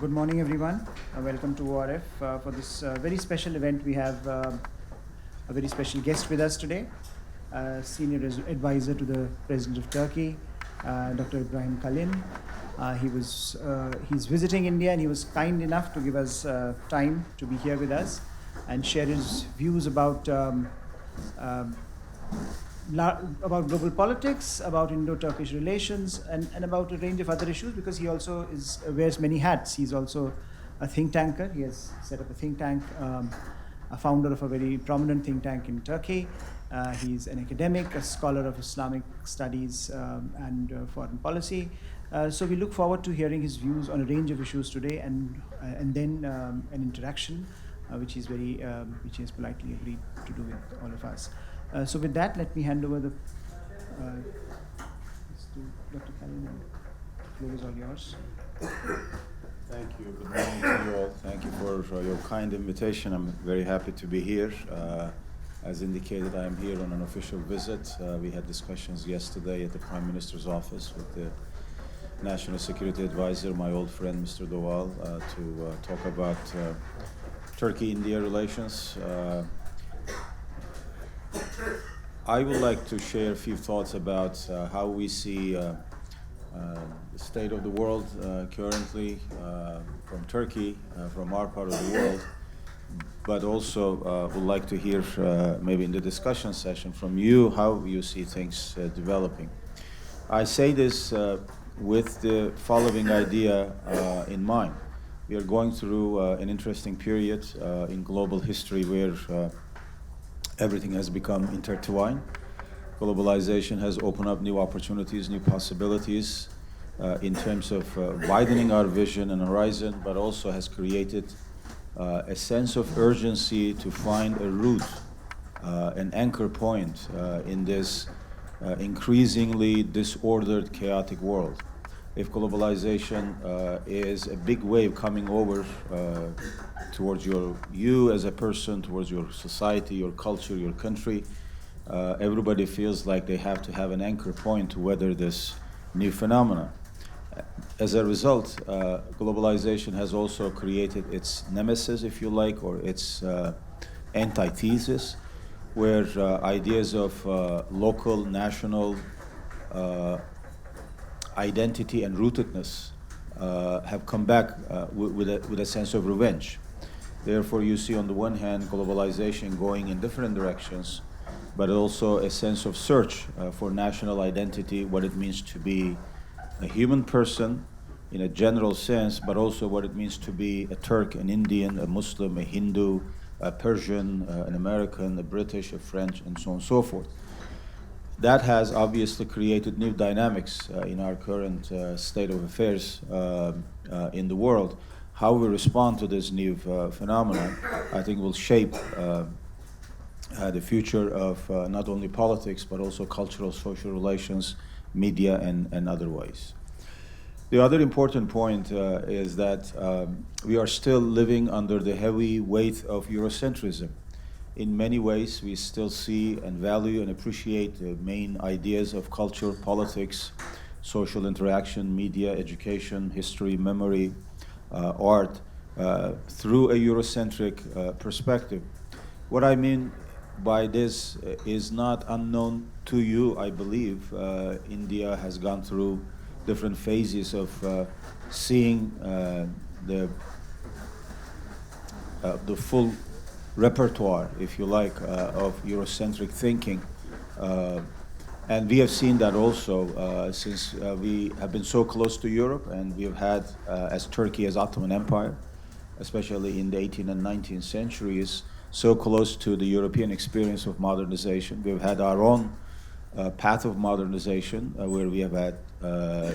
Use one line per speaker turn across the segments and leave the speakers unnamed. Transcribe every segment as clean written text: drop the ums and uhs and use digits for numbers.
Good morning, everyone. Welcome to ORF. For this very special event, we have a very special guest with us today, senior advisor to the President of Turkey, Dr. Ibrahim Kalin. He's visiting India, and he was kind enough to give us time to be here with us and share his views um, about global politics, about Indo-Turkish relations, and about a range of other issues, because he also wears many hats. He's also a think tanker. He has set up a think tank, a founder of a very prominent think tank in Turkey. He's an academic, a scholar of Islamic studies and foreign policy. So we look forward to hearing his views on a range of issues today, and then an interaction, which he has politely agreed to do with all of us. So with that, let me hand over this to Dr. Kalin, and the floor is all yours.
Thank you. Good morning to you all. Thank you for your kind invitation. I'm very happy to be here. As indicated, I am here on an official visit. We had discussions yesterday at the Prime Minister's office with the National Security Advisor, my old friend Mr. Doval, to talk about Turkey-India relations. I would like to share a few thoughts about how we see the state of the world currently from Turkey, from our part of the world, but also would like to hear maybe in the discussion session from you how you see things developing. I say this with the following idea in mind. We are going through an interesting period in global history where everything has become intertwined. Globalization has opened up new opportunities, new possibilities in terms of widening our vision and horizon, but also has created a sense of urgency to find a route, an anchor point in this increasingly disordered, chaotic world. If globalization is a big wave coming over towards you as a person, towards your society, your culture, your country, everybody feels like they have to have an anchor point to weather this new phenomena. As a result, globalization has also created its nemesis, if you like, or its antithesis, where ideas of local, national identity and rootedness have come back with a sense of revenge. Therefore, you see on the one hand globalization going in different directions, but also a sense of search for national identity, what it means to be a human person in a general sense, but also what it means to be a Turk, an Indian, a Muslim, a Hindu, a Persian, an American, a British, a French, and so on and so forth. That has obviously created new dynamics in our current state of affairs in the world. How we respond to this new phenomenon, I think, will shape the future of not only politics, but also cultural, social relations, media, and other ways. The other important point is that we are still living under the heavy weight of Eurocentrism. In many ways, we still see and value and appreciate the main ideas of culture, politics, social interaction, media, education, history, memory, art, through a Eurocentric perspective. What I mean by this is not unknown to you, I believe. India has gone through different phases of seeing the full repertoire, if you like, of Eurocentric thinking. And we have seen that also since we have been so close to Europe, and we have had, as Turkey as Ottoman Empire, especially in the 18th and 19th centuries, so close to the European experience of modernization. We've had our own path of modernization where we have had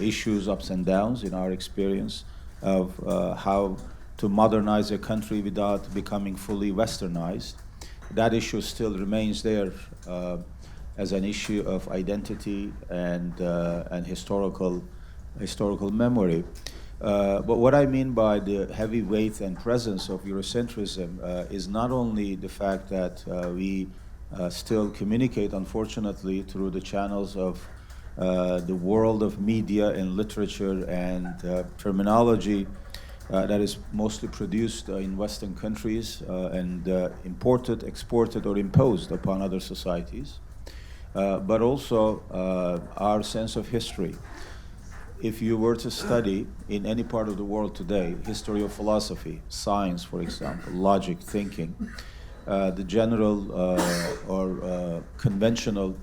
issues, ups and downs in our experience of how to modernize a country without becoming fully westernized. That issue still remains there as an issue of identity and historical memory. But what I mean by the heavy weight and presence of Eurocentrism is not only the fact that we still communicate, unfortunately, through the channels of the world of media and literature and terminology that is mostly produced in Western countries and imported, exported, or imposed upon other societies, but also our sense of history. If you were to study in any part of the world today, history of philosophy, science, for example, logic, thinking, the general or conventional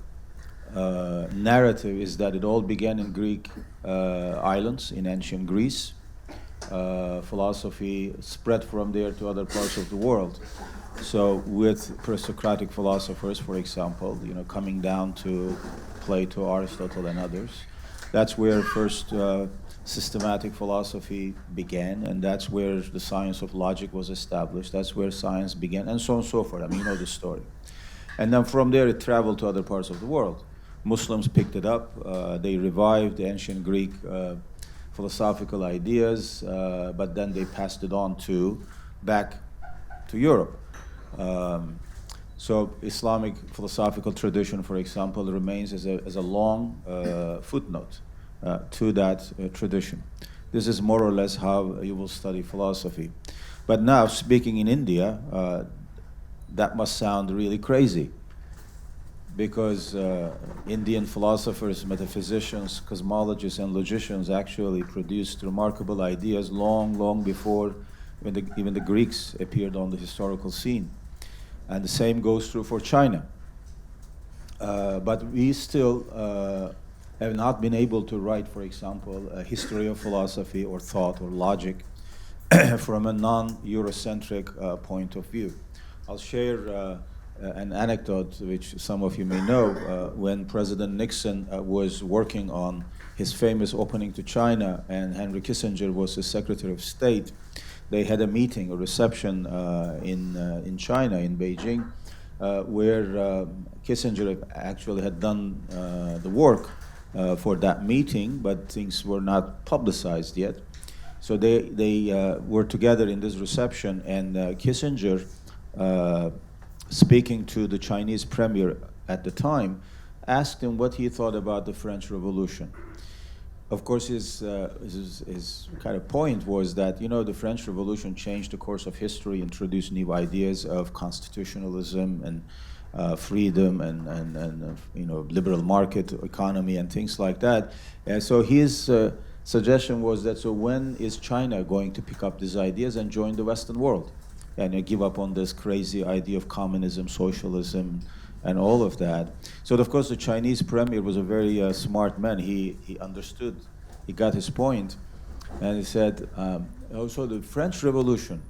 narrative is that it all began in Greek islands in ancient Greece. Philosophy spread from there to other parts of the world. So with pre-Socratic philosophers, for example, coming down to Plato, Aristotle, and others, that's where first systematic philosophy began, and that's where the science of logic was established. That's where science began, and so on and so forth. I mean, you know the story. And then from there, it traveled to other parts of the world. Muslims picked it up. They revived the ancient Greek philosophical ideas, but then they passed it on back to Europe. So Islamic philosophical tradition, for example, remains as a long footnote to that tradition. This is more or less how you will study philosophy. But now, speaking in India, that must sound really crazy, because Indian philosophers, metaphysicians, cosmologists, and logicians actually produced remarkable ideas long before even the Greeks appeared on the historical scene. And the same goes true for China. But we still have not been able to write, for example, a history of philosophy or thought or logic from a non-Eurocentric point of view. I'll share an anecdote which some of you may know. When President Nixon was working on his famous opening to China and Henry Kissinger was his Secretary of State, they had a meeting, a reception in China, in Beijing, where Kissinger actually had done the work for that meeting, but things were not publicized yet. So they were together in this reception, and Kissinger, speaking to the Chinese premier at the time, asked him what he thought about the French Revolution. Of course, his kind of point was that, the French Revolution changed the course of history, introduced new ideas of constitutionalism and freedom and liberal market economy and things like that. So his suggestion was that, so when is China going to pick up these ideas and join the Western world and give up on this crazy idea of communism, socialism, and all of that? So, of course, the Chinese premier was a very smart man. He understood, he got his point, and he said, also the French Revolution.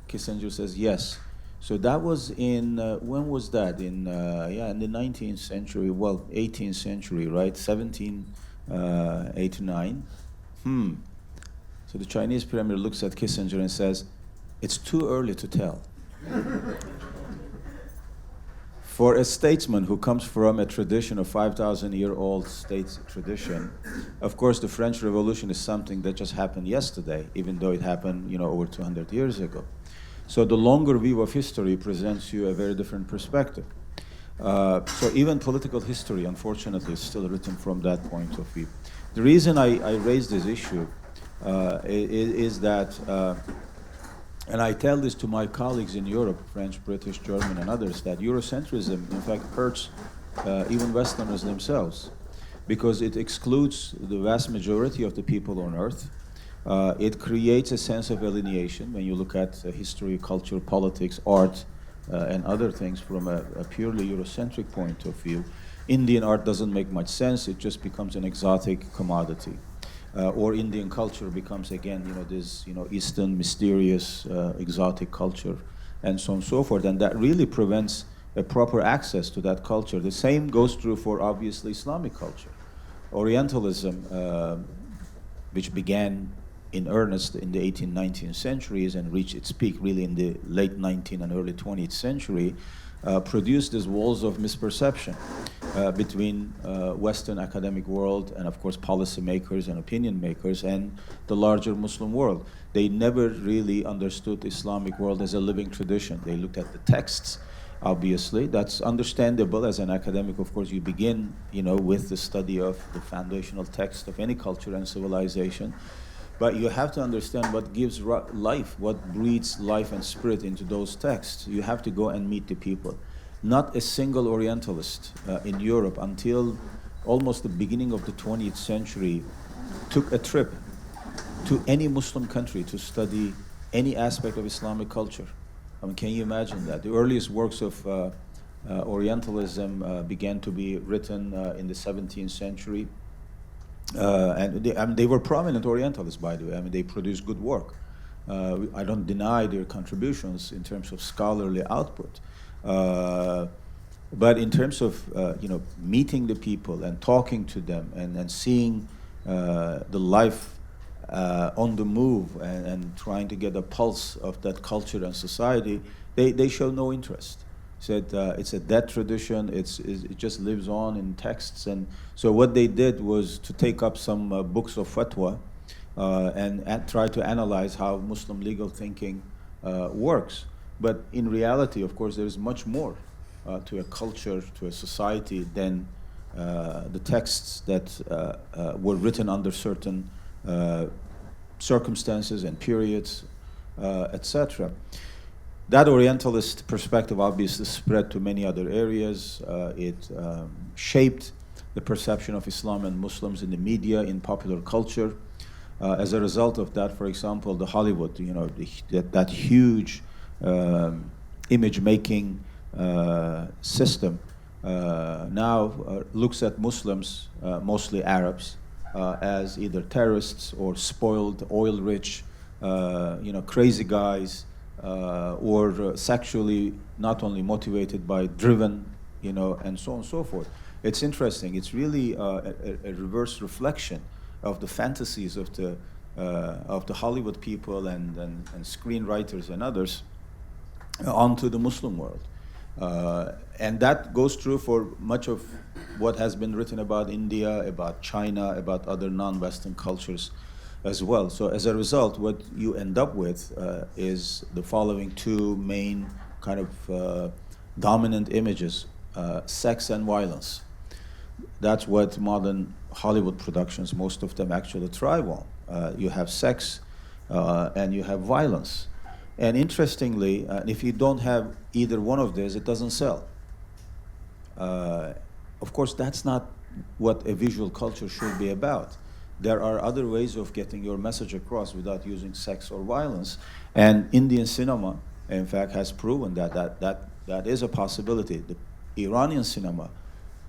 Kissinger says, yes. So that was in, when was that? In the 19th century, 18th century, right? 1789. So the Chinese premier looks at Kissinger and says, it's too early to tell. For a statesman who comes from a tradition of 5,000-year-old state tradition, of course, the French Revolution is something that just happened yesterday, even though it happened, over 200 years ago. So the longer view of history presents you a very different perspective. So even political history, unfortunately, is still written from that point of view. The reason I raise this issue is that and I tell this to my colleagues in Europe, French, British, German, and others, that Eurocentrism, in fact, hurts even Westerners themselves, because it excludes the vast majority of the people on Earth. It creates a sense of alienation when you look at history, culture, politics, art, and other things from a purely Eurocentric point of view. Indian art doesn't make much sense. It just becomes an exotic commodity. Or Indian culture becomes, again, this, Eastern, mysterious, exotic culture, and so on and so forth. And that really prevents a proper access to that culture. The same goes true for, obviously, Islamic culture. Orientalism, which began in earnest in the 18th, 19th centuries and reached its peak really in the late 19th and early 20th century, produced these walls of misperception between Western academic world and, of course, policymakers and opinion makers and the larger Muslim world. They never really understood the Islamic world as a living tradition. They looked at the texts, obviously. That's understandable. As an academic, of course, you begin, with the study of the foundational text of any culture and civilization. But you have to understand what gives life, what breathes life and spirit into those texts. You have to go and meet the people. Not a single Orientalist in Europe until almost the beginning of the 20th century took a trip to any Muslim country to study any aspect of Islamic culture. I mean, can you imagine that? The earliest works of Orientalism began to be written in the 17th century. And they were prominent Orientalists, by the way. I mean, they produced good work. I don't deny their contributions in terms of scholarly output. But in terms of meeting the people and talking to them and seeing the life on the move and trying to get a pulse of that culture and society, they show no interest. Said it's a dead tradition. It just lives on in texts, and so what they did was to take up some books of fatwa and try to analyze how Muslim legal thinking works. But in reality, of course, there is much more to a culture, to a society than the texts that were written under certain circumstances and periods, etc. That Orientalist perspective obviously spread to many other areas. It shaped the perception of Islam and Muslims in the media, in popular culture. As a result of that, for example, the Hollywood, that huge image-making system now looks at Muslims, mostly Arabs, as either terrorists or spoiled, oil-rich, crazy guys, or sexually not only motivated but driven, and so on and so forth. It's interesting. It's really a reverse reflection of the fantasies of the Hollywood people and screenwriters and others onto the Muslim world. And that goes true for much of what has been written about India, about China, about other non-Western cultures as well. So as a result, what you end up with is the following two main kind of dominant images, sex and violence. That's what modern Hollywood productions, most of them actually thrive on. You have sex and you have violence. And interestingly, if you don't have either one of these, it doesn't sell. Of course, that's not what a visual culture should be about. There are other ways of getting your message across without using sex or violence. And Indian cinema, in fact, has proven that is a possibility. The Iranian cinema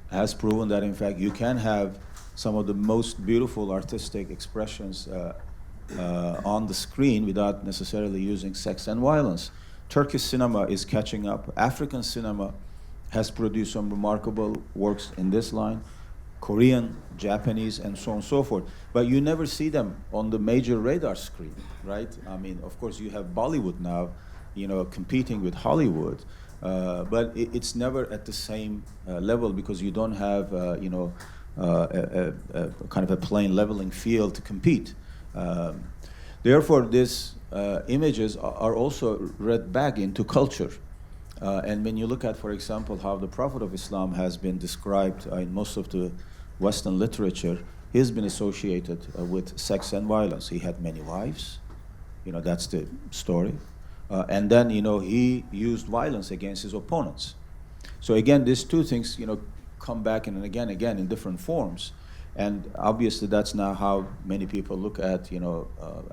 has proven that, in fact, you can have some of the most beautiful artistic expressions on the screen without necessarily using sex and violence. Turkish cinema is catching up. African cinema has produced some remarkable works in this line. Korean, Japanese, and so on and so forth. But you never see them on the major radar screen, right? I mean, of course, you have Bollywood now, competing with Hollywood, but it's never at the same level because you don't have, a kind of a plain leveling field to compete. Therefore, these images are also read back into culture. And when you look at, for example, how the Prophet of Islam has been described in most of the Western literature, he's been associated with sex and violence. He had many wives, that's the story. And then, he used violence against his opponents. So again, these two things, come back and again in different forms. And obviously that's now how many people look at,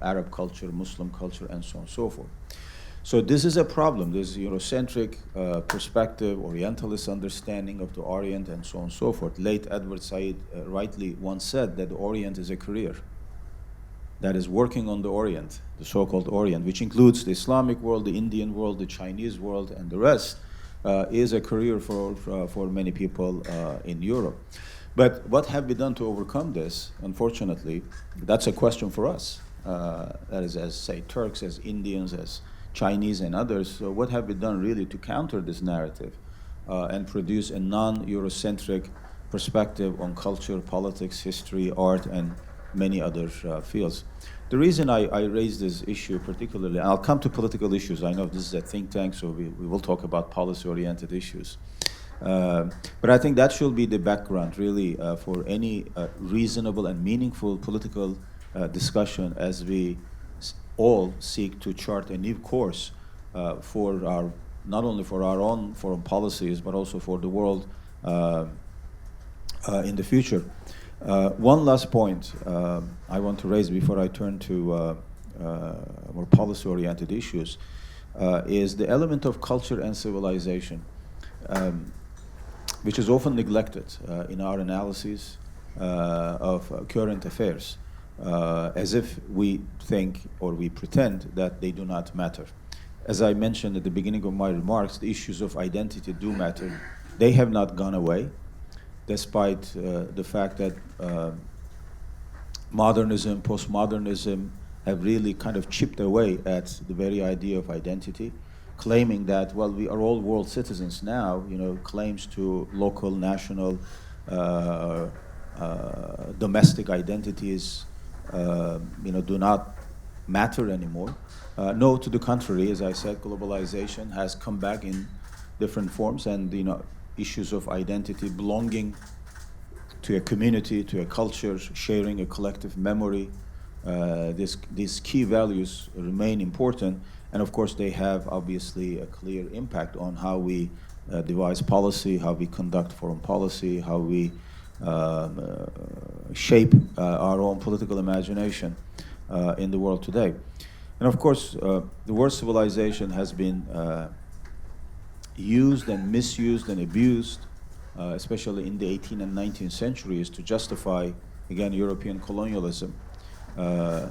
Arab culture, Muslim culture, and so on and so forth. So this is a problem. This Eurocentric perspective, Orientalist understanding of the Orient, and so on and so forth. Late Edward Said rightly once said that the Orient is a career. That is working on the Orient, the so-called Orient, which includes the Islamic world, the Indian world, the Chinese world, and the rest, is a career for many people in Europe. But what have we done to overcome this? Unfortunately, that's a question for us. That is, as say Turks, as Indians, as Chinese and others. So what have we done really to counter this narrative and produce a non-Eurocentric perspective on culture, politics, history, art, and many other fields? The reason I raise this issue particularly, and I'll come to political issues. I know this is a think tank, so we will talk about policy-oriented issues. But I think that should be the background, really, for any reasonable and meaningful political discussion as we all seek to chart a new course for our, not only for our own foreign policies, but also for the world in the future. One last point I want to raise before I turn to more policy-oriented issues is the element of culture and civilization, which is often neglected in our analyses of current affairs, as if we think or we pretend that they do not matter. As I mentioned at the beginning of my remarks, the issues of identity do matter. They have not gone away, despite the fact that modernism, postmodernism have really kind of chipped away at the very idea of identity, claiming that, well, we are all world citizens now, claims to local, national, domestic identities, do not matter anymore. No, to the contrary, as I said, globalization has come back in different forms, and issues of identity, belonging to a community, to a culture, sharing a collective memory, these key values remain important, and of course they have obviously a clear impact on how we devise policy, how we conduct foreign policy, how we shape our own political imagination in the world today. And of course, the word civilization has been used and misused and abused, especially in the 18th and 19th centuries, to justify, again, European colonialism.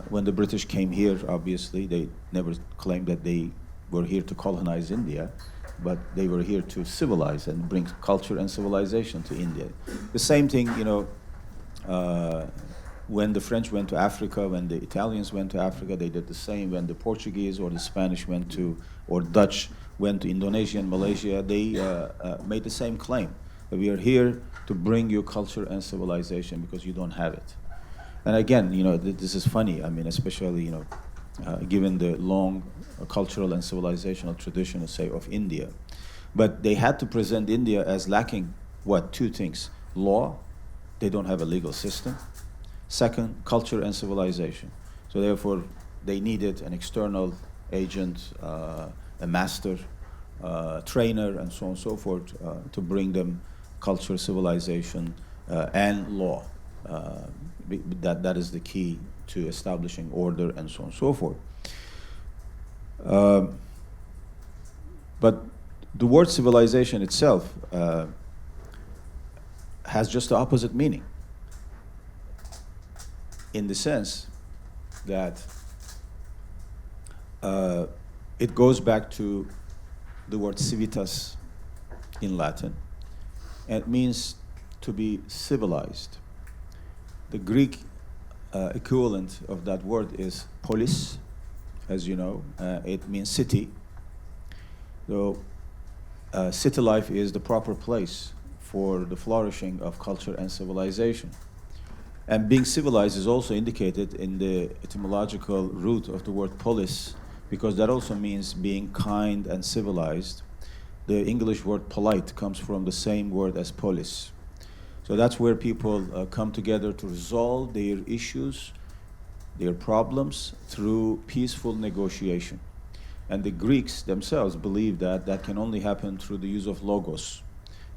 When the British came here, obviously, they never claimed that they were here to colonize India, but they were here to civilize and bring culture and civilization to India. The same thing, when the French went to Africa, when the Italians went to Africa, they did the same. When the Portuguese or the Spanish went to, or Dutch went to Indonesia and Malaysia, they made the same claim, that we are here to bring you culture and civilization because you don't have it. And again, this is funny, especially, given the long cultural and civilizational tradition, say, of India. But they had to present India as lacking, what, two things? Law, they don't have a legal system. Second, culture and civilization. So therefore, they needed an external agent, a master, trainer, and so on and so forth, to bring them culture, civilization, and law. That is the key to establishing order, and so on and so forth. But the word civilization itself has just the opposite meaning, in the sense that it goes back to the word civitas in Latin, and it means to be civilized. The Greek equivalent of that word is polis, as you know. It means city. So city life is the proper place for the flourishing of culture and civilization. And being civilized is also indicated in the etymological root of the word polis, because that also means being kind and civilized. The English word polite comes from the same word as polis. So that's where people come together to resolve their issues, their problems, through peaceful negotiation. And the Greeks themselves believe that that can only happen through the use of logos,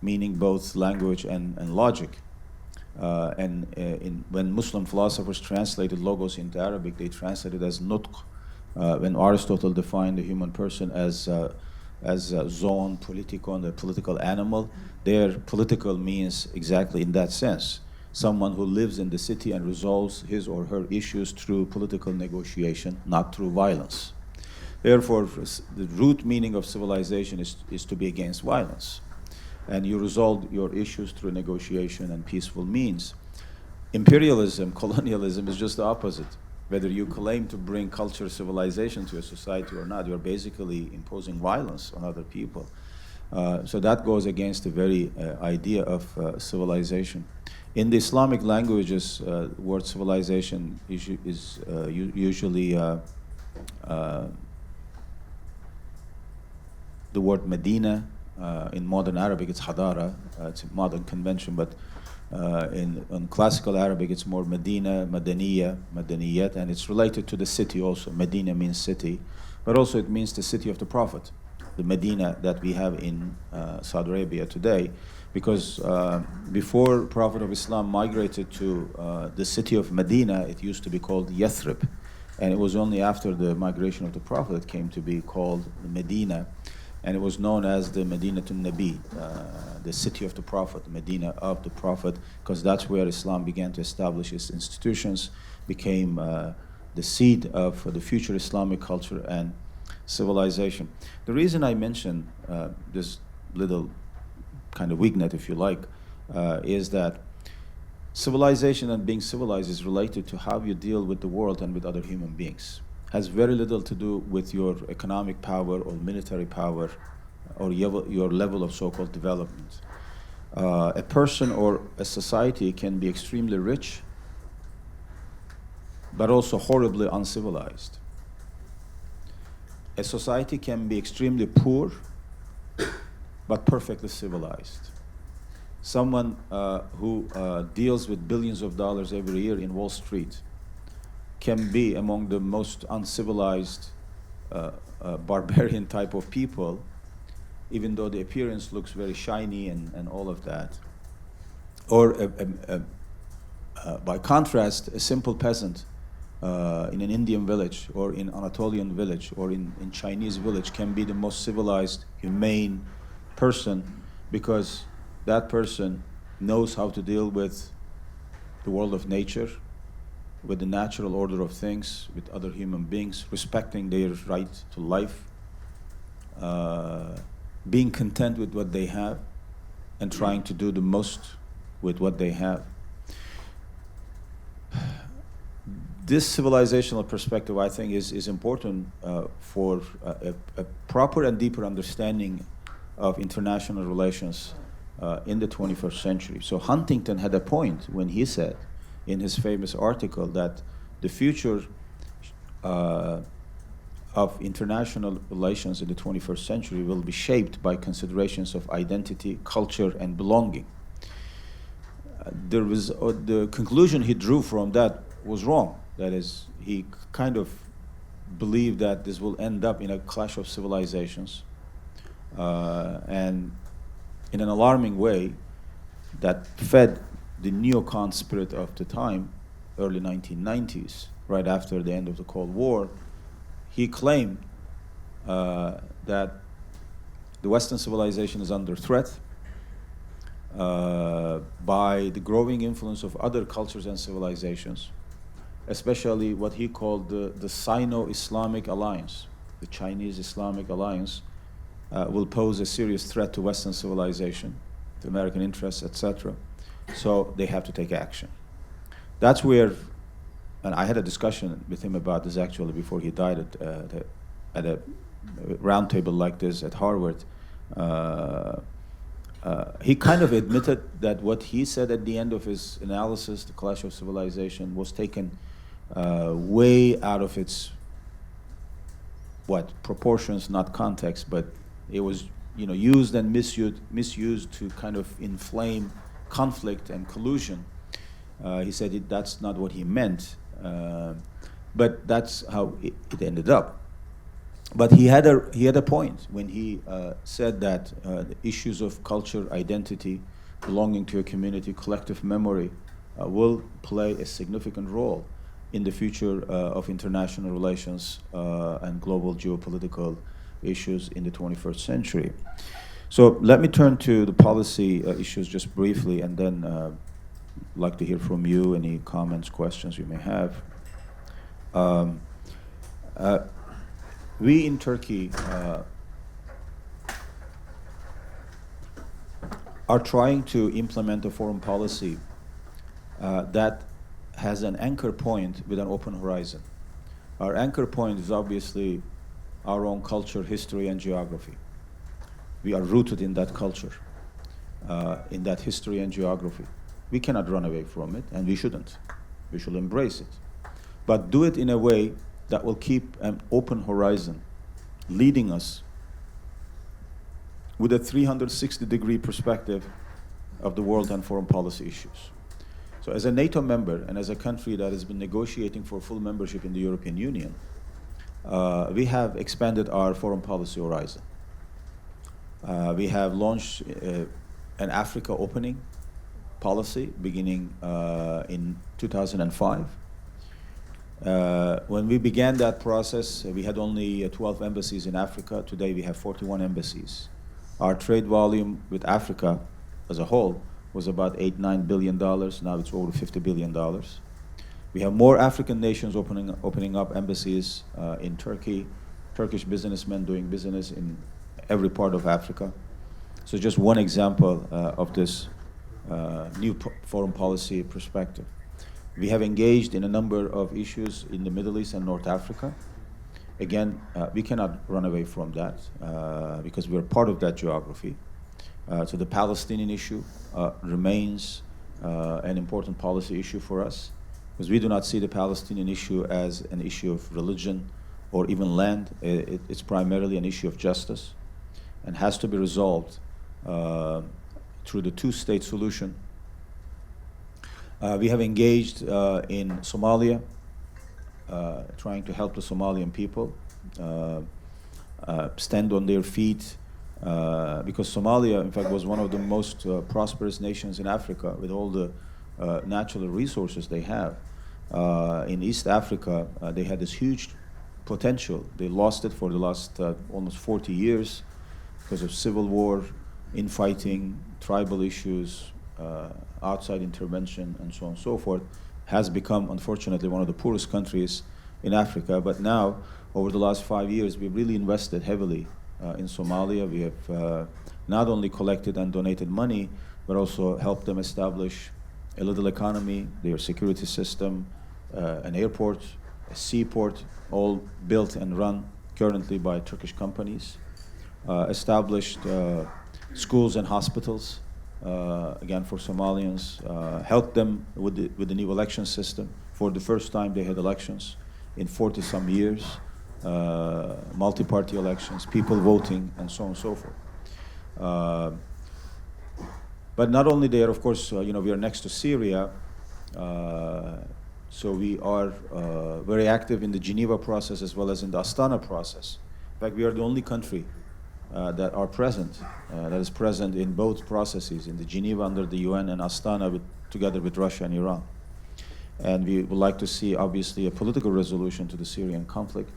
meaning both language and logic. When Muslim philosophers translated logos into Arabic, they translated as nutq. When Aristotle defined the human person as zoon politikon, a political animal, there political means exactly in that sense. Someone who lives in the city and resolves his or her issues through political negotiation, not through violence. Therefore, the root meaning of civilization is to be against violence. And you resolve your issues through negotiation and peaceful means. Imperialism, colonialism is just the opposite. Whether you claim to bring culture, civilization to a society or not, you're basically imposing violence on other people. So that goes against the very idea of civilization. In the Islamic languages, the word civilization is usually the word Medina, In modern Arabic, it's hadara. It's a modern convention, but in classical Arabic, it's more Medina, Madaniya, Madaniyat, and it's related to the city also. Medina means city, but also it means the city of the Prophet, the Medina that we have in Saudi Arabia today, because before Prophet of Islam migrated to the city of Medina, it used to be called Yathrib, and it was only after the migration of the Prophet it came to be called Medina. And it was known as the Medinatun Nabi, the city of the Prophet, the Medina of the Prophet, because that's where Islam began to establish its institutions, became the seed of the future Islamic culture and civilization. The reason I mention this little kind of wignet, if you like, is that civilization and being civilized is related to how you deal with the world and with other human beings. Has very little to do with your economic power or military power or your level of so-called development. A person or a society can be extremely rich, but also horribly uncivilized. A society can be extremely poor, but perfectly civilized. Someone who deals with billions of dollars every year in Wall Street can be among the most uncivilized, barbarian type of people, even though the appearance looks very shiny and all of that. Or by contrast, a simple peasant in an Indian village or in Anatolian village or in Chinese village can be the most civilized, humane person, because that person knows how to deal with the world of nature, with the natural order of things, with other human beings, respecting their right to life, being content with what they have, and trying to do the most with what they have. This civilizational perspective, I think, is important for a proper and deeper understanding of international relations in the 21st century. So Huntington had a point when he said, in his famous article, that the future of international relations in the 21st century will be shaped by considerations of identity, culture, and belonging. The conclusion he drew from that was wrong. That is, he kind of believed that this will end up in a clash of civilizations, and in an alarming way that fed the neocon spirit of the time, early 1990s, right after the end of the Cold War. He claimed that the Western civilization is under threat by the growing influence of other cultures and civilizations, especially what he called the Sino-Islamic alliance. The Chinese Islamic alliance will pose a serious threat to Western civilization, to American interests, etc. So they have to take action. That's where, and I had a discussion with him about this actually before he died at a round table like this at Harvard. He kind of admitted that what he said at the end of his analysis, the clash of civilization, was taken way out of its proportions, not context, but it was used and misused to kind of inflame conflict and collusion. He said that's not what he meant, but that's how it ended up. But he had a point when he said that the issues of culture, identity, belonging to a community, collective memory will play a significant role in the future of international relations and global geopolitical issues in the 21st century. So let me turn to the policy issues just briefly, and then like to hear from you, any comments, questions you may have. We in Turkey are trying to implement a foreign policy that has an anchor point with an open horizon. Our anchor point is obviously our own culture, history, and geography. We are rooted in that culture, in that history and geography. We cannot run away from it, and we shouldn't. We should embrace it. But do it in a way that will keep an open horizon, leading us with a 360-degree perspective of the world and foreign policy issues. So as a NATO member and as a country that has been negotiating for full membership in the European Union, we have expanded our foreign policy horizon. We have launched an Africa opening policy beginning in 2005. When we began that process, we had only 12 embassies in Africa. Today we have 41 embassies. Our trade volume with Africa as a whole was about $8-9 billion. Now it's over $50 billion. We have more African nations opening up embassies in Turkey, Turkish businessmen doing business in every part of Africa. So just one example of this new foreign policy perspective. We have engaged in a number of issues in the Middle East and North Africa. Again, we cannot run away from that because we're part of that geography. So the Palestinian issue remains an important policy issue for us, because we do not see the Palestinian issue as an issue of religion or even land. It's primarily an issue of justice and has to be resolved through the two-state solution. We have engaged in Somalia, trying to help the Somalian people stand on their feet, because Somalia, in fact, was one of the most prosperous nations in Africa with all the natural resources they have. In East Africa, they had this huge potential. They lost it for the last almost 40 years because of civil war, infighting, tribal issues, outside intervention, and so on and so forth. Has become, unfortunately, one of the poorest countries in Africa. But now, over the last 5 years, we've really invested heavily in Somalia. We have not only collected and donated money, but also helped them establish a little economy, their security system, an airport, a seaport, all built and run currently by Turkish companies. Established schools and hospitals, again for Somalians, helped them with the new election system. For the first time they had elections in 40-some years, multi-party elections, people voting, and so on and so forth. But not only there, of course, we are next to Syria, so we are very active in the Geneva process as well as in the Astana process. In fact, we are the only country that is present in both processes, in the Geneva under the UN and Astana together with Russia and Iran. And we would like to see, obviously, a political resolution to the Syrian conflict.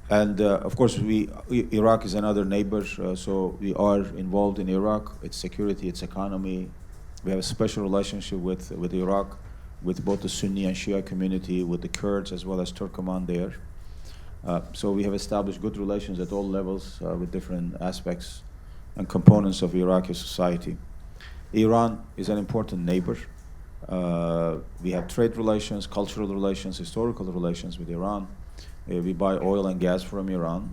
Of course, Iraq is another neighbor, so we are involved in Iraq, its security, its economy. We have a special relationship with Iraq, with both the Sunni and Shia community, with the Kurds as well as Turkoman there. So we have established good relations at all levels with different aspects and components of Iraqi society. Iran is an important neighbor. We have trade relations, cultural relations, historical relations with Iran. We buy oil and gas from Iran.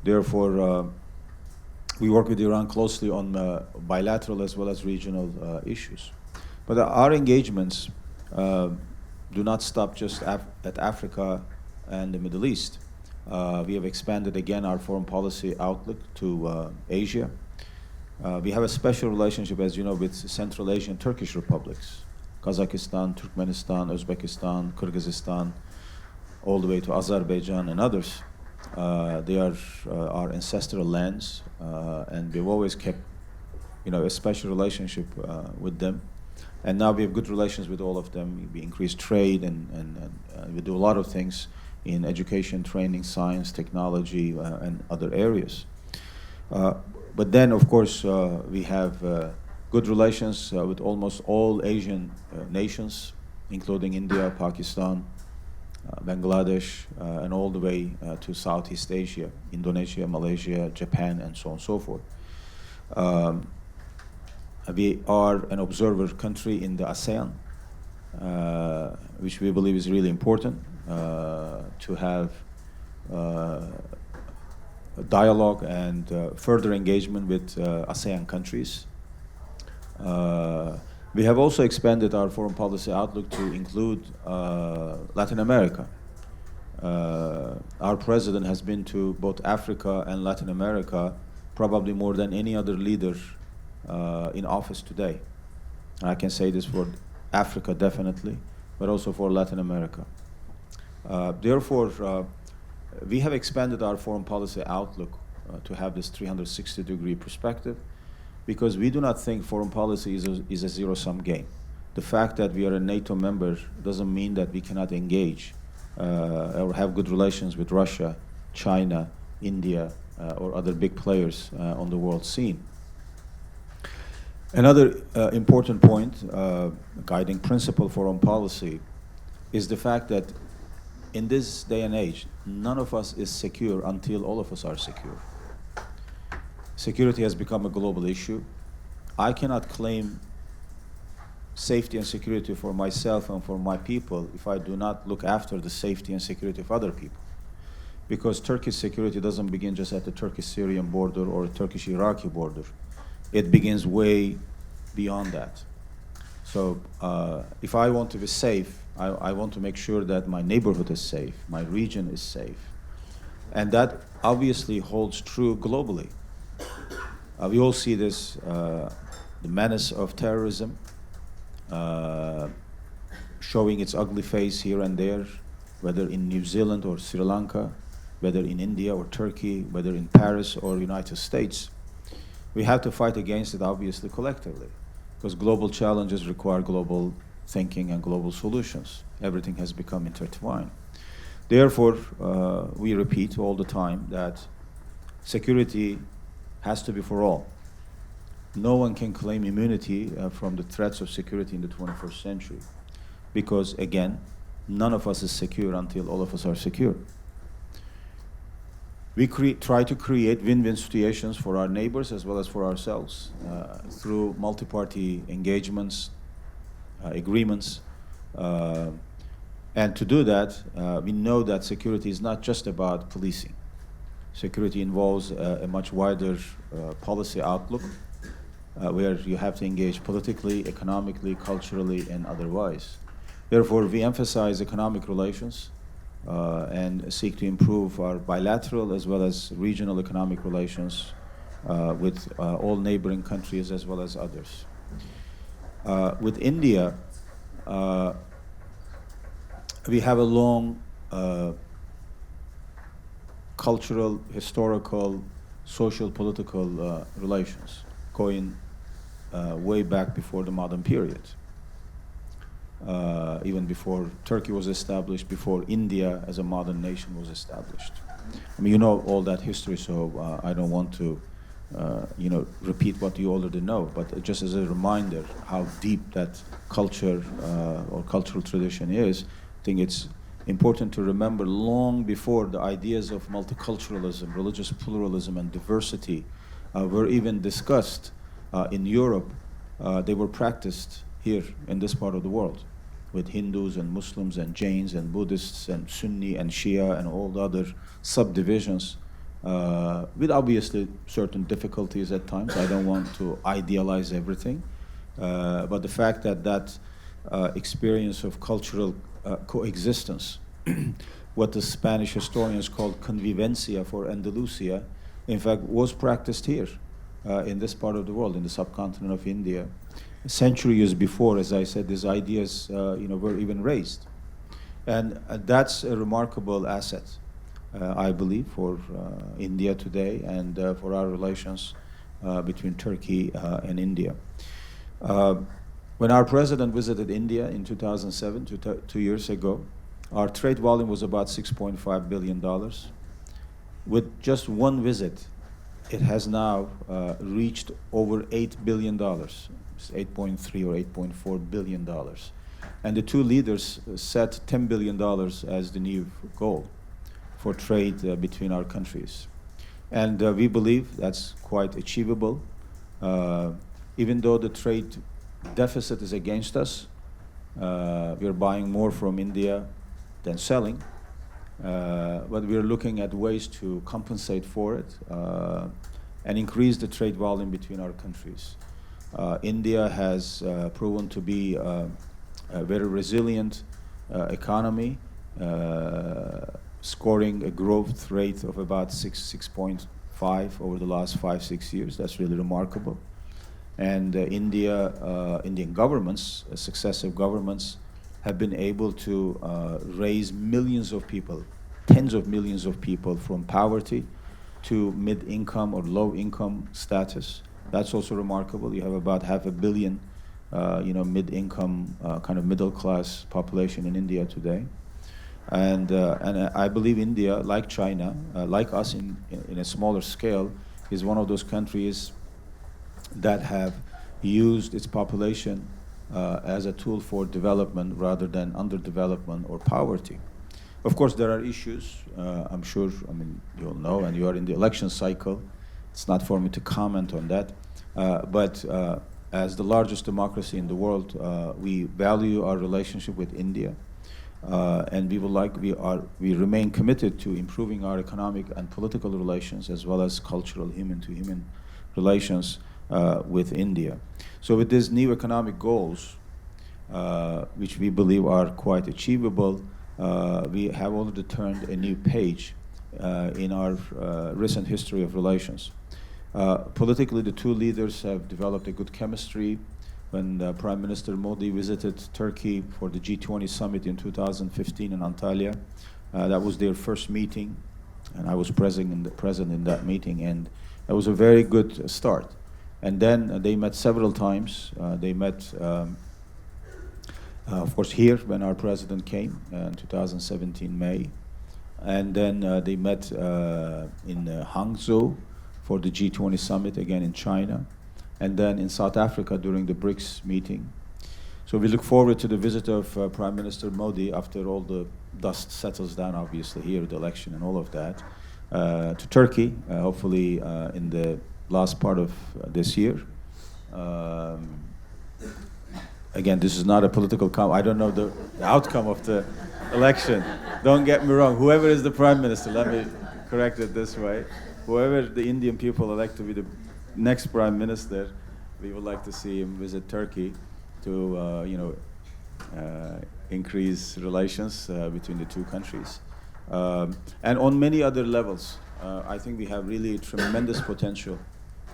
Therefore, we work with Iran closely on bilateral as well as regional issues. But our engagements do not stop just at Africa and the Middle East. We have expanded again our foreign policy outlook to Asia. We have a special relationship, as you know, with Central Asian Turkish republics, Kazakhstan, Turkmenistan, Uzbekistan, Kyrgyzstan, all the way to Azerbaijan and others. They are our ancestral lands, and we've always kept, a special relationship with them. And now we have good relations with all of them. We increase trade, and we do a lot of things in education, training, science, technology, and other areas. But then, of course, we have good relations with almost all Asian nations, including India, Pakistan, Bangladesh, and all the way to Southeast Asia, Indonesia, Malaysia, Japan, and so on and so forth. We are an observer country in the ASEAN, which we believe is really important to have dialogue and further engagement with ASEAN countries. We have also expanded our foreign policy outlook to include Latin America. Our president has been to both Africa and Latin America probably more than any other leader in office today. I can say this for Africa definitely, but also for Latin America. Therefore, we have expanded our foreign policy outlook to have this 360-degree perspective, because we do not think foreign policy is a zero-sum game. The fact that we are a NATO member doesn't mean that we cannot engage or have good relations with Russia, China, India, or other big players on the world scene. Another important point, guiding principle for foreign policy, is the fact that in this day and age, none of us is secure until all of us are secure. Security has become a global issue. I cannot claim safety and security for myself and for my people if I do not look after the safety and security of other people. Because Turkish security doesn't begin just at the Turkish-Syrian border or Turkish-Iraqi border. It begins way beyond that. So if I want to be safe, I want to make sure that my neighborhood is safe, my region is safe. And that obviously holds true globally. We all see this, the menace of terrorism, showing its ugly face here and there, whether in New Zealand or Sri Lanka, whether in India or Turkey, whether in Paris or United States. We have to fight against it, obviously, collectively, because global challenges require global thinking and global solutions. Everything has become intertwined. Therefore, we repeat all the time that security has to be for all. No one can claim immunity from the threats of security in the 21st century, because, again, none of us is secure until all of us are secure. We try to create win-win situations for our neighbors as well as for ourselves through multi-party engagements, agreements. And to do that, we know that security is not just about policing. Security involves a much wider policy outlook where you have to engage politically, economically, culturally, and otherwise. Therefore, we emphasize economic relations and seek to improve our bilateral as well as regional economic relations with all neighboring countries as well as others. With India, we have a long cultural, historical, social, political relations going way back before the modern period. Even before Turkey was established, before India as a modern nation was established. I mean, you know all that history, so I don't want to, repeat what you already know, but just as a reminder how deep that culture or cultural tradition is, I think it's important to remember long before the ideas of multiculturalism, religious pluralism, and diversity were even discussed in Europe, they were practiced here in this part of the world, with Hindus and Muslims and Jains and Buddhists and Sunni and Shia and all the other subdivisions, with obviously certain difficulties at times. I don't want to idealize everything, but the fact that that experience of cultural coexistence, what the Spanish historians called convivencia for Andalusia, in fact was practiced here in this part of the world, in the subcontinent of India. Centuries before, as I said, these ideas were even raised. And that's a remarkable asset, I believe, for India today and for our relations between Turkey and India. When our president visited India in 2007, 2 years ago, our trade volume was about $6.5 billion. With just one visit, it has now reached over $8 billion. It's 8.3 or $8.4 billion. And the two leaders set $10 billion as the new goal for trade between our countries. And we believe that's quite achievable. Even though the trade deficit is against us, we're buying more from India than selling. But we're looking at ways to compensate for it and increase the trade volume between our countries. India has proven to be a very resilient economy scoring a growth rate of about 6.5 over the last 5-6 years. That's really remarkable. And Indian governments, successive governments, have been able to raise millions of people, tens of millions of people from poverty to mid-income or low-income status. That's also remarkable. You have about 500 million, mid-income, kind of middle-class population in India today. And I believe India, like China, like us in a smaller scale, is one of those countries that have used its population as a tool for development rather than underdevelopment or poverty. Of course, there are issues, I'm sure, you all know, and you are in the election cycle. It's not for me to comment on that. But as the largest democracy in the world, we value our relationship with India. And we remain committed to improving our economic and political relations as well as cultural human-to-human relations with India. So with these new economic goals, which we believe are quite achievable, we have already turned a new page in our recent history of relations. Politically, the two leaders have developed a good chemistry. When Prime Minister Modi visited Turkey for the G20 summit in 2015 in Antalya, that was their first meeting, and I was present in that meeting, and that was a very good start. And then they met several times. They met, of course, here when our president came in 2017 May, and then they met in Hangzhou for the G20 summit again in China, and then in South Africa during the BRICS meeting. So we look forward to the visit of Prime Minister Modi after all the dust settles down, obviously, here, the election and all of that, to Turkey, hopefully in the last part of this year. Again, this is not a political I don't know the outcome of the election. Don't get me wrong. Whoever is the Prime Minister, let me correct it this way. Whoever the Indian people elect to be the next Prime Minister, we would like to see him visit Turkey to, increase relations between the two countries. And on many other levels, I think we have really tremendous potential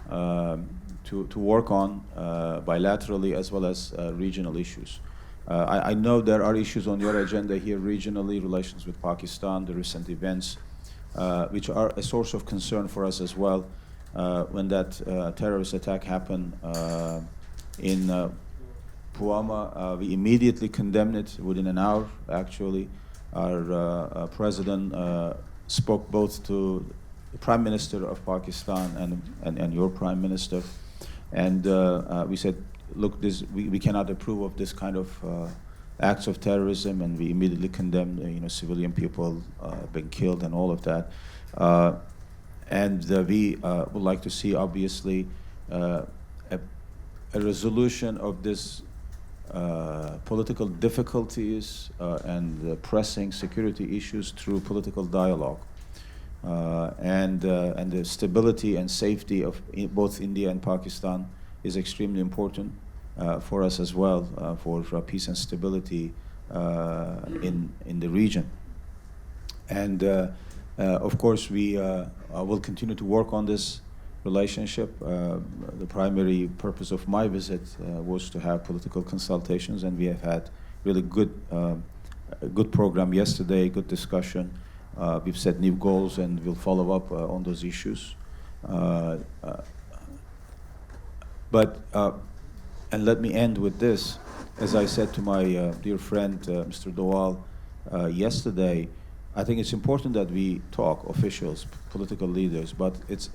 to work on bilaterally as well as regional issues. I know there are issues on your agenda here regionally, relations with Pakistan, the recent events, which are a source of concern for us as well. When that terrorist attack happened in Puama, we immediately condemned it within an hour, actually. Our president spoke both to the Prime Minister of Pakistan and your Prime Minister. And we said, look, we cannot approve of this kind of acts of terrorism, and we immediately condemned civilian people being killed and all of that. And we would like to see, obviously, a resolution of this political difficulties and pressing security issues through political dialogue. And the stability and safety of both India and Pakistan is extremely important for us as well, for peace and stability in the region. And of course, we will continue to work on this relationship. The primary purpose of my visit was to have political consultations, and we have had really a good program yesterday, good discussion. We've set new goals, and we'll follow up on those issues. And let me end with this. As I said to my dear friend, Mr. Dowal, yesterday, I think it's important that we talk, officials, political leaders, but it's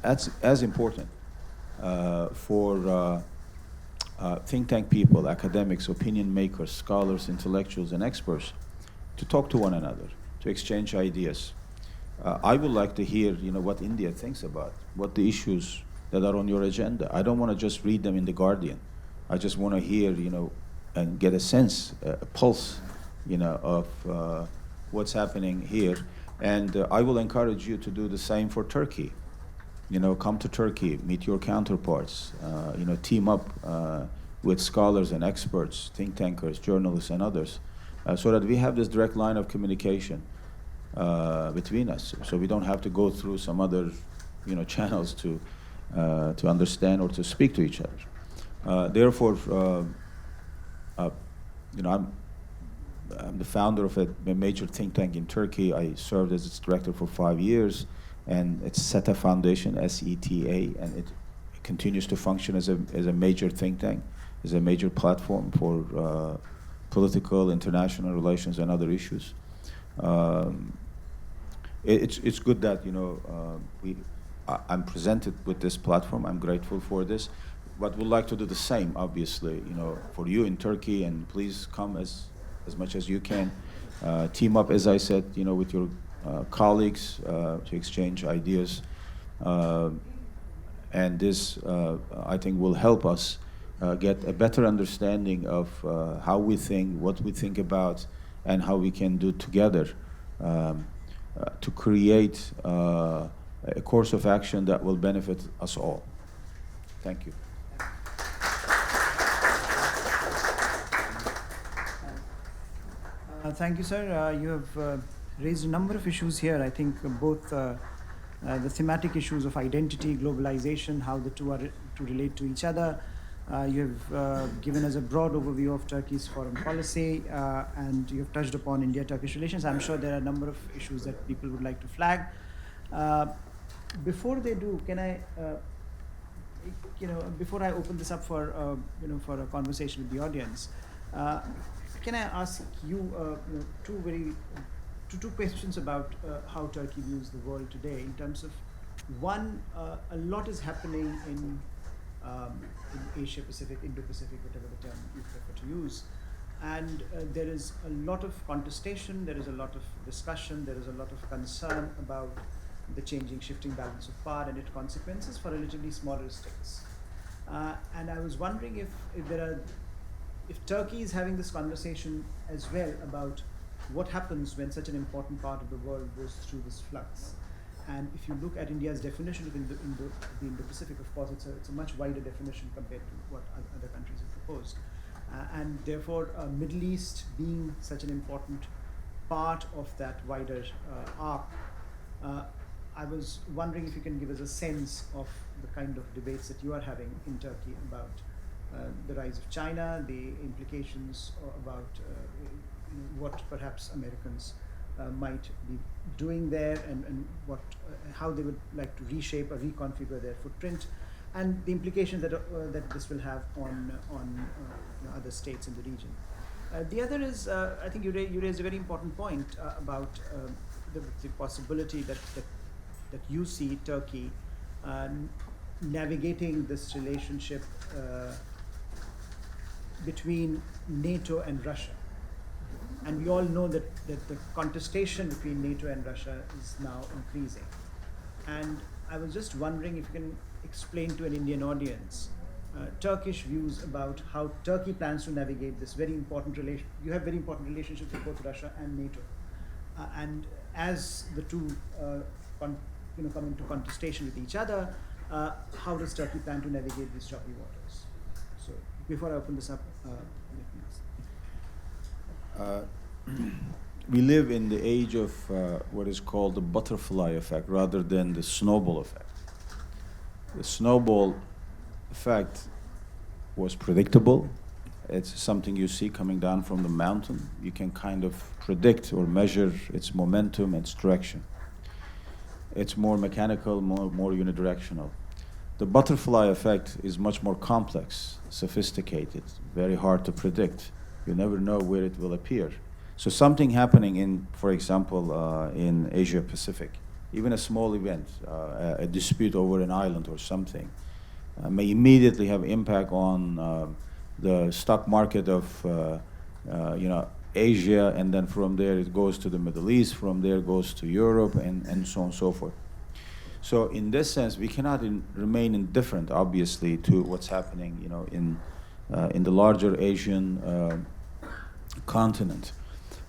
as important for think tank people, academics, opinion makers, scholars, intellectuals, and experts to talk to one another, to exchange ideas. I would like to hear, what India thinks about, what the issues that are on your agenda. I don't want to just read them in The Guardian. I just want to hear, and get a sense, a pulse, of what's happening here. And I will encourage you to do the same for Turkey. Come to Turkey, meet your counterparts, team up with scholars and experts, think tankers, journalists, and others, so that we have this direct line of communication. between us, so we don't have to go through some other, channels to understand or to speak to each other. Therefore, I'm the founder of a major think tank in Turkey. I served as its director for 5 years, and it's SETA Foundation, SETA, and it continues to function as a major think tank, as a major platform for political, international relations, and other issues. It's good that I'm presented with this platform. I'm grateful for this, but would like to do the same, obviously, for you in Turkey, and please come as much as you can. Team up, as I said, with your colleagues to exchange ideas, and this, I think, will help us get a better understanding of how we think, what we think about, and how we can do together to create a course of action that will benefit us all. Thank you.
Thank you, sir. You have raised a number of issues here. I think both the thematic issues of identity, globalization, how the two are to relate to each other. You have given us a broad overview of Turkey's foreign policy, and you have touched upon India-Turkish relations. I'm sure there are a number of issues that people would like to flag. Before they do, can I, before I open this up for, for a conversation with the audience, can I ask you, two questions about how Turkey views the world today in terms of, one, a lot is happening in Asia Pacific, Indo-Pacific, whatever the term you prefer to use, and there is a lot of contestation, there is a lot of discussion, there is a lot of concern about the changing, shifting balance of power and its consequences for relatively smaller states. And I was wondering if Turkey is having this conversation as well about what happens when such an important part of the world goes through this flux. And if you look at India's definition of the Indo-Pacific, of course, it's a much wider definition compared to what other countries have proposed. And therefore, Middle East being such an important part of that wider arc, I was wondering if you can give us a sense of the kind of debates that you are having in Turkey about the rise of China, the implications about what perhaps Americans might be doing there, and what, how they would like to reshape or reconfigure their footprint, and the implications that this will have on other states in the region. The other is, I think you raised a very important point about the possibility that you see Turkey navigating this relationship between NATO and Russia. And we all know that the contestation between NATO and Russia is now increasing. And I was just wondering if you can explain to an Indian audience Turkish views about how Turkey plans to navigate this very important relation. You have very important relationships with both Russia and NATO. And as the two come into contestation with each other, how does Turkey plan to navigate these choppy waters? So before I open this up, let me ask.
We live in the age of what is called the butterfly effect rather than the snowball effect. The snowball effect was predictable. It's something you see coming down from the mountain. You can kind of predict or measure its momentum, its direction. It's more mechanical, more unidirectional. The butterfly effect is much more complex, sophisticated, very hard to predict. You never know where it will appear. So something happening in, for example, in Asia Pacific, even a small event, a dispute over an island or something, may immediately have impact on the stock market of Asia, and then from there it goes to the Middle East, from there it goes to Europe, and so on and so forth. So in this sense, we cannot remain indifferent, obviously, to what's happening, in the larger Asian continent.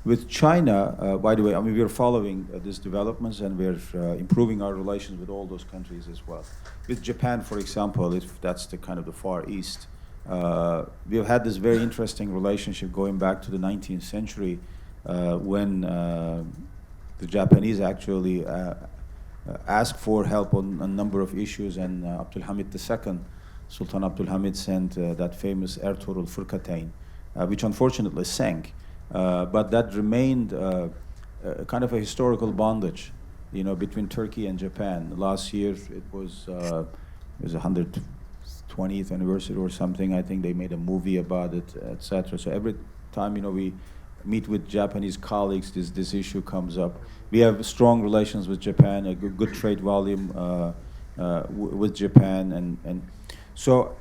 With China, by the way, I mean, we're following these developments, and we're improving our relations with all those countries as well. With Japan, for example, if that's the kind of the Far East, we've had this very interesting relationship going back to the 19th century when The Japanese actually asked for help on a number of issues, and Abdul Hamid II, Sultan Abdul Hamid, sent that famous Ertuğrul Fırkateyn, which unfortunately sank. But that remained kind of a historical bondage, you know, between Turkey and Japan. Last year it was 120th anniversary or something. I think they made a movie about it, etc. So every time, you know, we meet with Japanese colleagues, this issue comes up. We have strong relations with Japan, a good trade volume with Japan, and so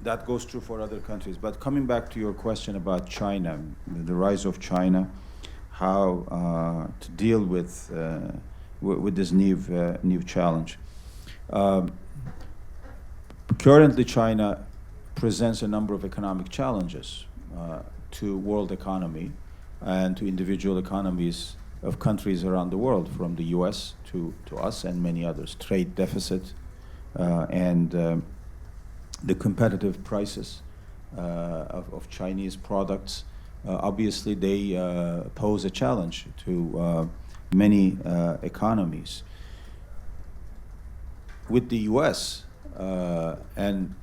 that goes true for other countries. But coming back to your question about China, the rise of China, how to deal with this new challenge. Currently, China presents a number of economic challenges to world economy and to individual economies of countries around the world, from the U.S. to us and many others. Trade deficit and the competitive prices of Chinese products. Obviously, they pose a challenge to many economies. With the U.S. And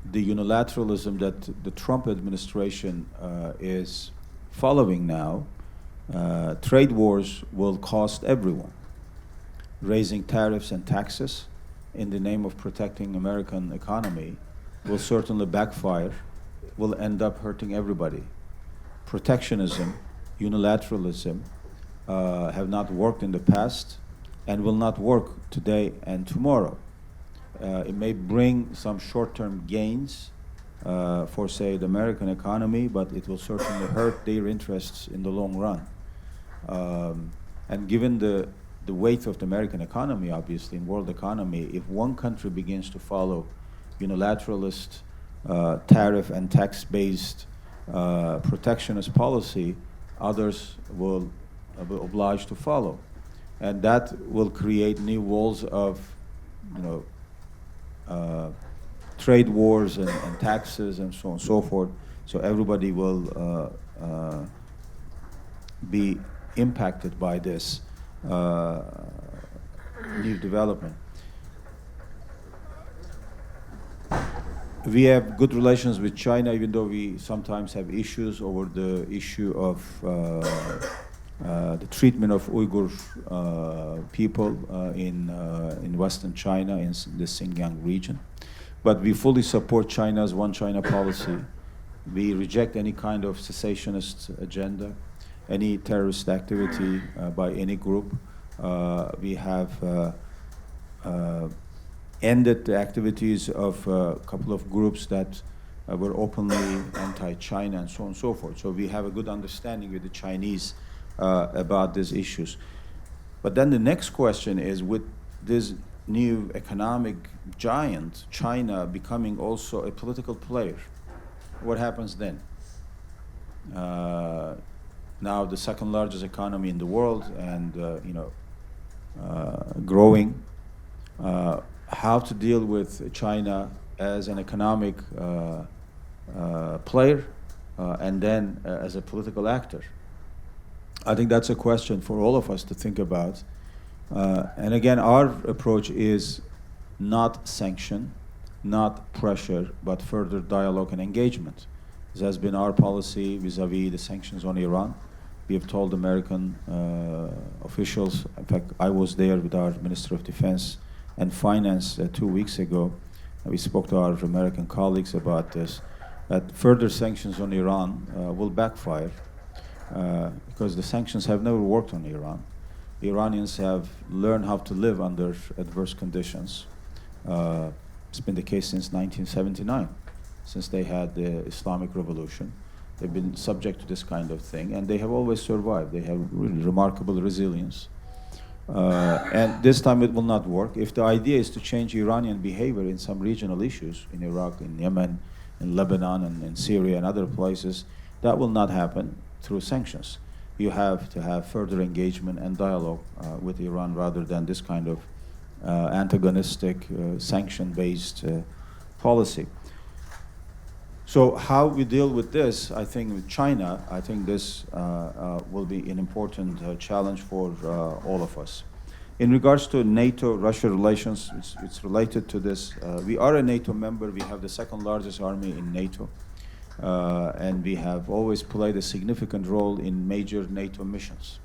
the unilateralism that the Trump administration is following now, trade wars will cost everyone. Raising tariffs and taxes in the name of protecting American economy will certainly backfire, will end up hurting everybody. Protectionism, unilateralism have not worked in the past and will not work today and tomorrow. It may bring some short-term gains for, say, the American economy, but it will certainly hurt their interests in the long run. And given the weight of the American economy, obviously, in world economy, if one country begins to follow unilateralist, tariff and tax-based protectionist policy, others will be obliged to follow. And that will create new walls of, you know, trade wars and taxes and so on and so forth. So everybody will be impacted by this new development. We have good relations with China, even though we sometimes have issues over the issue of the treatment of Uyghur people in Western China, in the Xinjiang region. But we fully support China's One China policy. We reject any kind of cessationist agenda, any terrorist activity by any group. We have ended the activities of a couple of groups that were openly anti-China and so on and so forth. So we have a good understanding with the Chinese about these issues. But then the next question is, with this new economic giant, China, becoming also a political player, what happens then? Now the second largest economy in the world and growing. How to deal with China as an economic player and then as a political actor? I think that's a question for all of us to think about. And again, our approach is not sanction, not pressure, but further dialogue and engagement. This has been our policy vis-a-vis the sanctions on Iran. We have told American officials, in fact, I was there with our Minister of Defense and Finance 2 weeks ago. We spoke to our American colleagues about this, that further sanctions on Iran will backfire because the sanctions have never worked on Iran. The Iranians have learned how to live under adverse conditions. It's been the case since 1979, since they had the Islamic Revolution. They've been subject to this kind of thing, and they have always survived. They have really remarkable resilience. And this time it will not work. If the idea is to change Iranian behavior in some regional issues, in Iraq, in Yemen, in Lebanon, and in Syria and other places, that will not happen through sanctions. You have to have further engagement and dialogue with Iran rather than this kind of antagonistic, sanction-based policy. So how we deal with this, I think with China, I think this will be an important challenge for all of us. In regards to NATO-Russia relations, it's related to this. We are a NATO member. We have the second largest army in NATO. And we have always played a significant role in major NATO missions.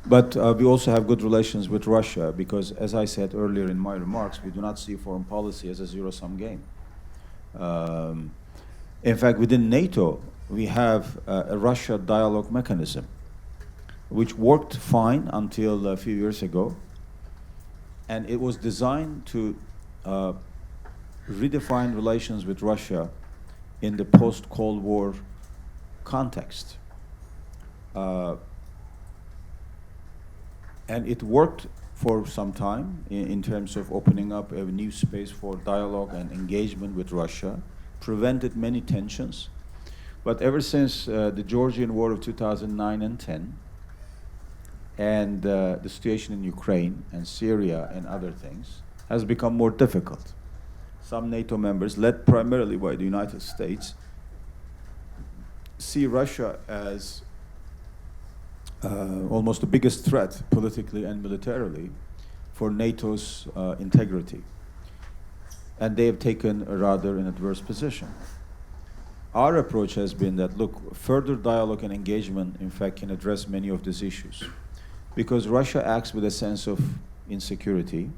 But we also have good relations with Russia because, as I said earlier in my remarks, we do not see foreign policy as a zero-sum game. In fact, within NATO, we have a Russia dialogue mechanism, which worked fine until a few years ago. And it was designed to redefine relations with Russia in the post-Cold War context. And it worked for some time in terms of opening up a new space for dialogue and engagement with Russia, prevented many tensions. But ever since the Georgian War of 2009 and 10, and the situation in Ukraine and Syria and other things has become more difficult. Some NATO members, led primarily by the United States, see Russia as almost the biggest threat politically and militarily for NATO's integrity. And they have taken a rather an adverse position. Our approach has been that, look, further dialogue and engagement, in fact, can address many of these issues. Because Russia acts with a sense of insecurity,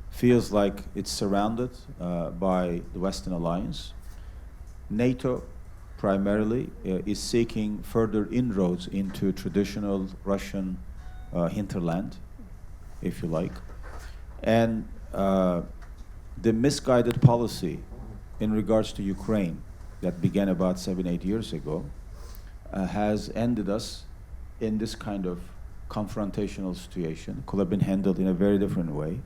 feels like it's surrounded by the Western alliance. NATO primarily is seeking further inroads into traditional Russian hinterland, if you like. And the misguided policy in regards to Ukraine that began about 7-8 years ago has ended us in this kind of confrontational situation. Could have been handled in a very different way.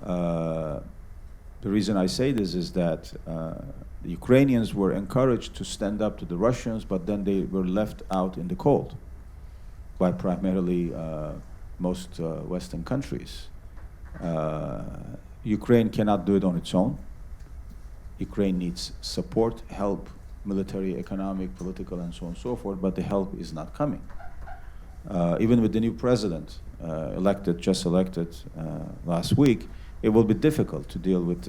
The reason I say this is that the Ukrainians were encouraged to stand up to the Russians, but then they were left out in the cold by primarily most Western countries. Ukraine cannot do it on its own. Ukraine needs support, help, military, economic, political, and so on and so forth, but the help is not coming. Even with the new president just elected last week, it will be difficult to deal with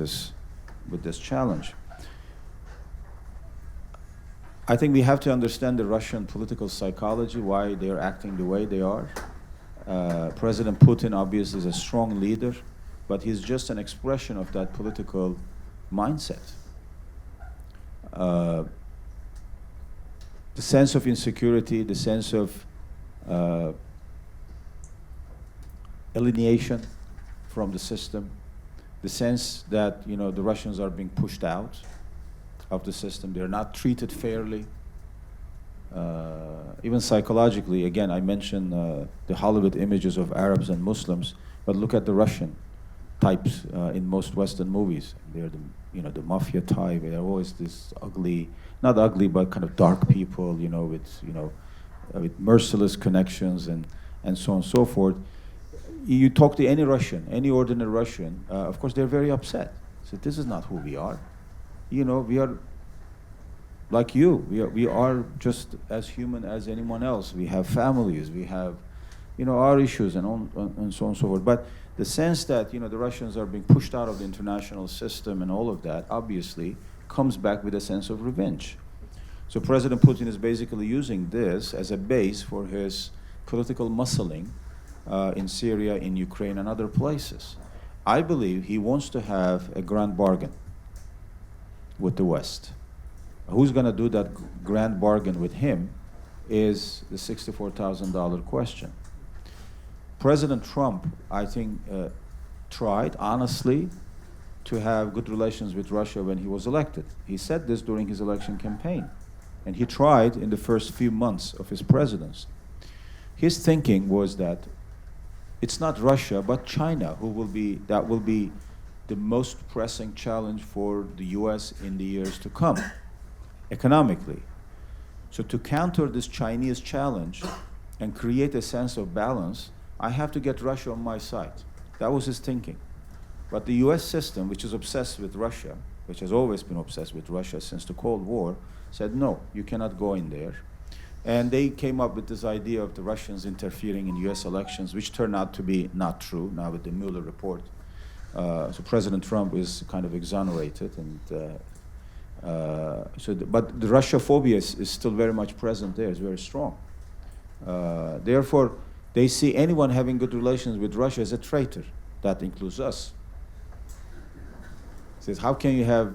this challenge. I think we have to understand the Russian political psychology, why they're acting the way they are. President Putin obviously is a strong leader, but he's just an expression of that political mindset. The sense of insecurity, the sense of alienation from the system, the sense that the Russians are being pushed out of the system, they're not treated fairly. Even psychologically, again, I mentioned the Hollywood images of Arabs and Muslims, but look at the Russian types in most Western movies. They're the mafia type. They're always this ugly, not ugly, but kind of dark people, with merciless connections and so on and so forth. You talk to any Russian, any ordinary Russian, of course they're very upset. So this is not who we are. We are like you. We are just as human as anyone else. We have families. We have, our issues and so on and so forth. But the sense that the Russians are being pushed out of the international system and all of that obviously comes back with a sense of revenge. So President Putin is basically using this as a base for his political muscling in Syria, in Ukraine, and other places. I believe he wants to have a grand bargain with the West. Who's going to do that grand bargain with him is the $64,000 question. President Trump, I think, tried honestly to have good relations with Russia when he was elected. He said this during his election campaign, and he tried in the first few months of his presidency. His thinking was that it's not Russia, but China that will be the most pressing challenge for the US in the years to come, economically. So to counter this Chinese challenge and create a sense of balance, I have to get Russia on my side. That was his thinking. But the US system, which is obsessed with Russia, which has always been obsessed with Russia since the Cold War, said, no, you cannot go in there. And they came up with this idea of the Russians interfering in US elections, which turned out to be not true now with the Mueller report. So President Trump is kind of exonerated, and but the Russia-phobia is still very much present there. It's very strong. Therefore, they see anyone having good relations with Russia as a traitor. That includes us. Says, how can you have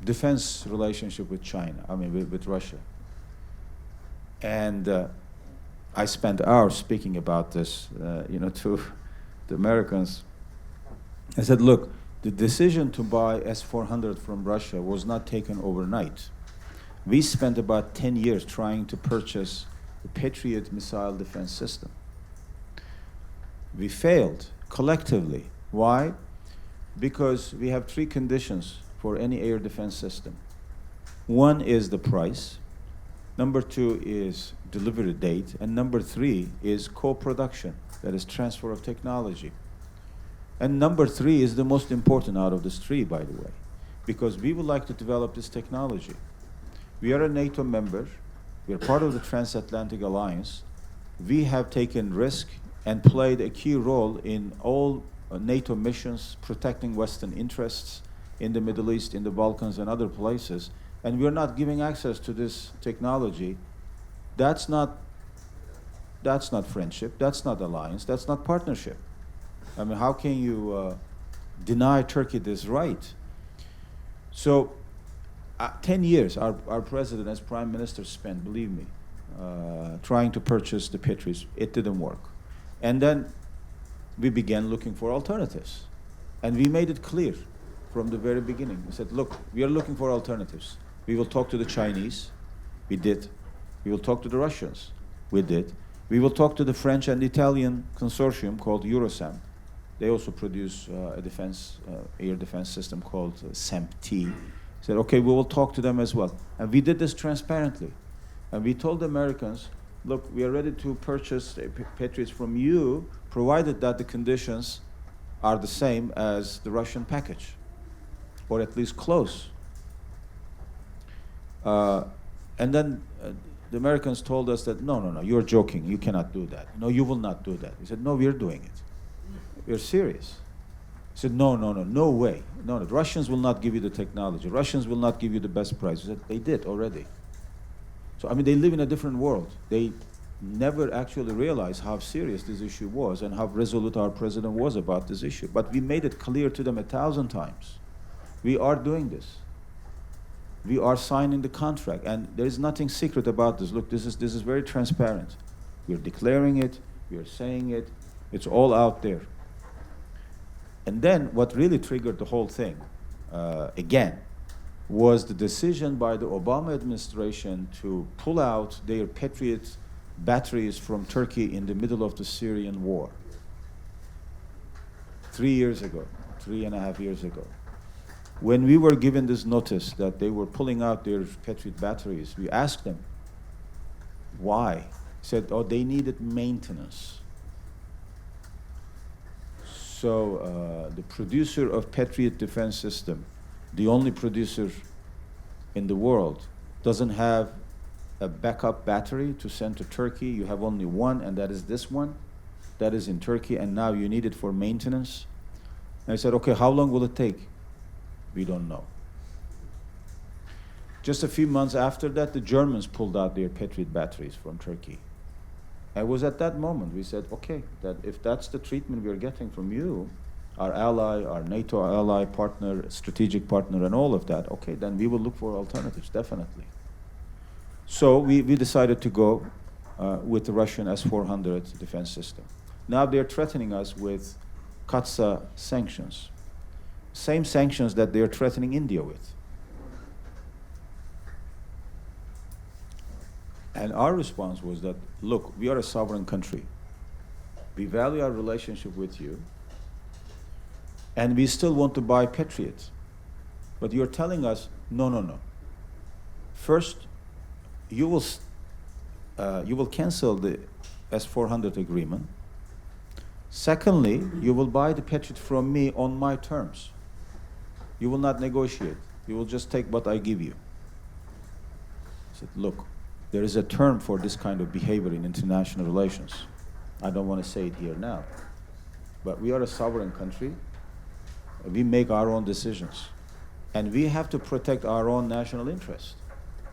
defense relationship with China? I mean, with Russia. And I spent hours speaking about this, to the Americans. I said, look, the decision to buy S-400 from Russia was not taken overnight. We spent about 10 years trying to purchase the Patriot missile defense system. We failed collectively. Why? Because we have three conditions for any air defense system. One is the price. Number two is delivery date. And number three is co-production, that is transfer of technology. And number three is the most important out of this three, by the way, because we would like to develop this technology. We are a NATO member. We are part of the Transatlantic Alliance. We have taken risk and played a key role in all NATO missions, protecting Western interests in the Middle East, in the Balkans, and other places. And we're not giving access to this technology. That's not friendship. That's not alliance. That's not partnership. I mean, how can you deny Turkey this right? So 10 years our president as prime minister spent, believe me, trying to purchase the Patriots. It didn't work. And then we began looking for alternatives. And we made it clear from the very beginning. We said, look, we are looking for alternatives. We will talk to the Chinese. We did. We will talk to the Russians. We did. We will talk to the French and Italian consortium called Eurosam. They also produce a air defense system called SAMP-T. Said, okay, we will talk to them as well. And we did this transparently. And we told the Americans, look, we are ready to purchase the Patriots from you, provided that the conditions are the same as the Russian package, or at least close. And then the Americans told us that, no, you're joking. You cannot do that. No, you will not do that. We said, no, we're doing it. We're serious. He said, no way. No, the Russians will not give you the technology. Russians will not give you the best price. We said, they did already. So, I mean, they live in a different world. They never actually realized how serious this issue was and how resolute our president was about this issue. But we made it clear to them 1,000 times. We are doing this. We are signing the contract. And there is nothing secret about this. Look, this is very transparent. We're declaring it. We are saying it. It's all out there. And then what really triggered the whole thing, again, was the decision by the Obama administration to pull out their Patriot batteries from Turkey in the middle of the Syrian war. 3 years ago, 3.5 years ago. When we were given this notice that they were pulling out their Patriot batteries, we asked them, why? Said, they needed maintenance. So the producer of Patriot defense system, the only producer in the world, doesn't have a backup battery to send to Turkey. You have only one, and that is this one. That is in Turkey, and now you need it for maintenance. And I said, okay, how long will it take? We don't know. Just a few months after that, the Germans pulled out their Patriot batteries from Turkey. It was at that moment we said, okay, that if that's the treatment we're getting from you, our ally, our NATO ally, partner, strategic partner, and all of that, okay, then we will look for alternatives, definitely. So we decided to go with the Russian S-400 defense system. Now they're threatening us with CAATSA sanctions. Same sanctions that they're threatening India with. And our response was that, look, we are a sovereign country. We value our relationship with you, and we still want to buy Patriots. But you're telling us, no. First, you will cancel the S-400 agreement. Secondly, you will buy the Patriot from me on my terms. You will not negotiate. You will just take what I give you. I said, look, there is a term for this kind of behavior in international relations. I don't want to say it here now. But we are a sovereign country. We make our own decisions. And we have to protect our own national interest.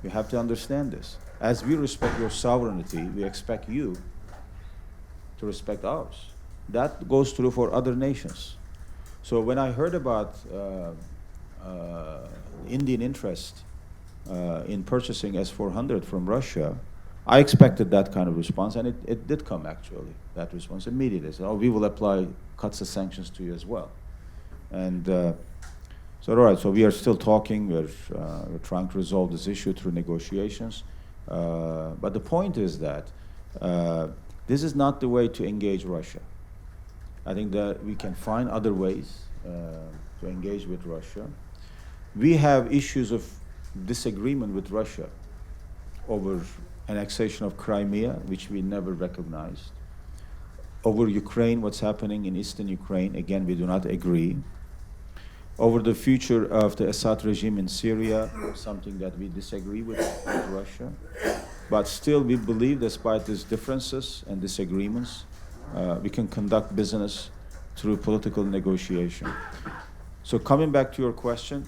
You have to understand this. As we respect your sovereignty, we expect you to respect ours. That goes through for other nations. So when I heard about Indian interest in purchasing S-400 from Russia, I expected that kind of response, and it did come, actually, that response immediately. So, oh, we will apply cuts of sanctions to you as well. And so, all right, so we are still talking. We're trying to resolve this issue through negotiations. But the point is that this is not the way to engage Russia. I think that we can find other ways to engage with Russia. We have issues of disagreement with Russia over annexation of Crimea, which we never recognized. Over Ukraine, what's happening in eastern Ukraine, again, we do not agree. Over the future of the Assad regime in Syria, something that we disagree with Russia. But still, we believe, despite these differences and disagreements, we can conduct business through political negotiation. So coming back to your question,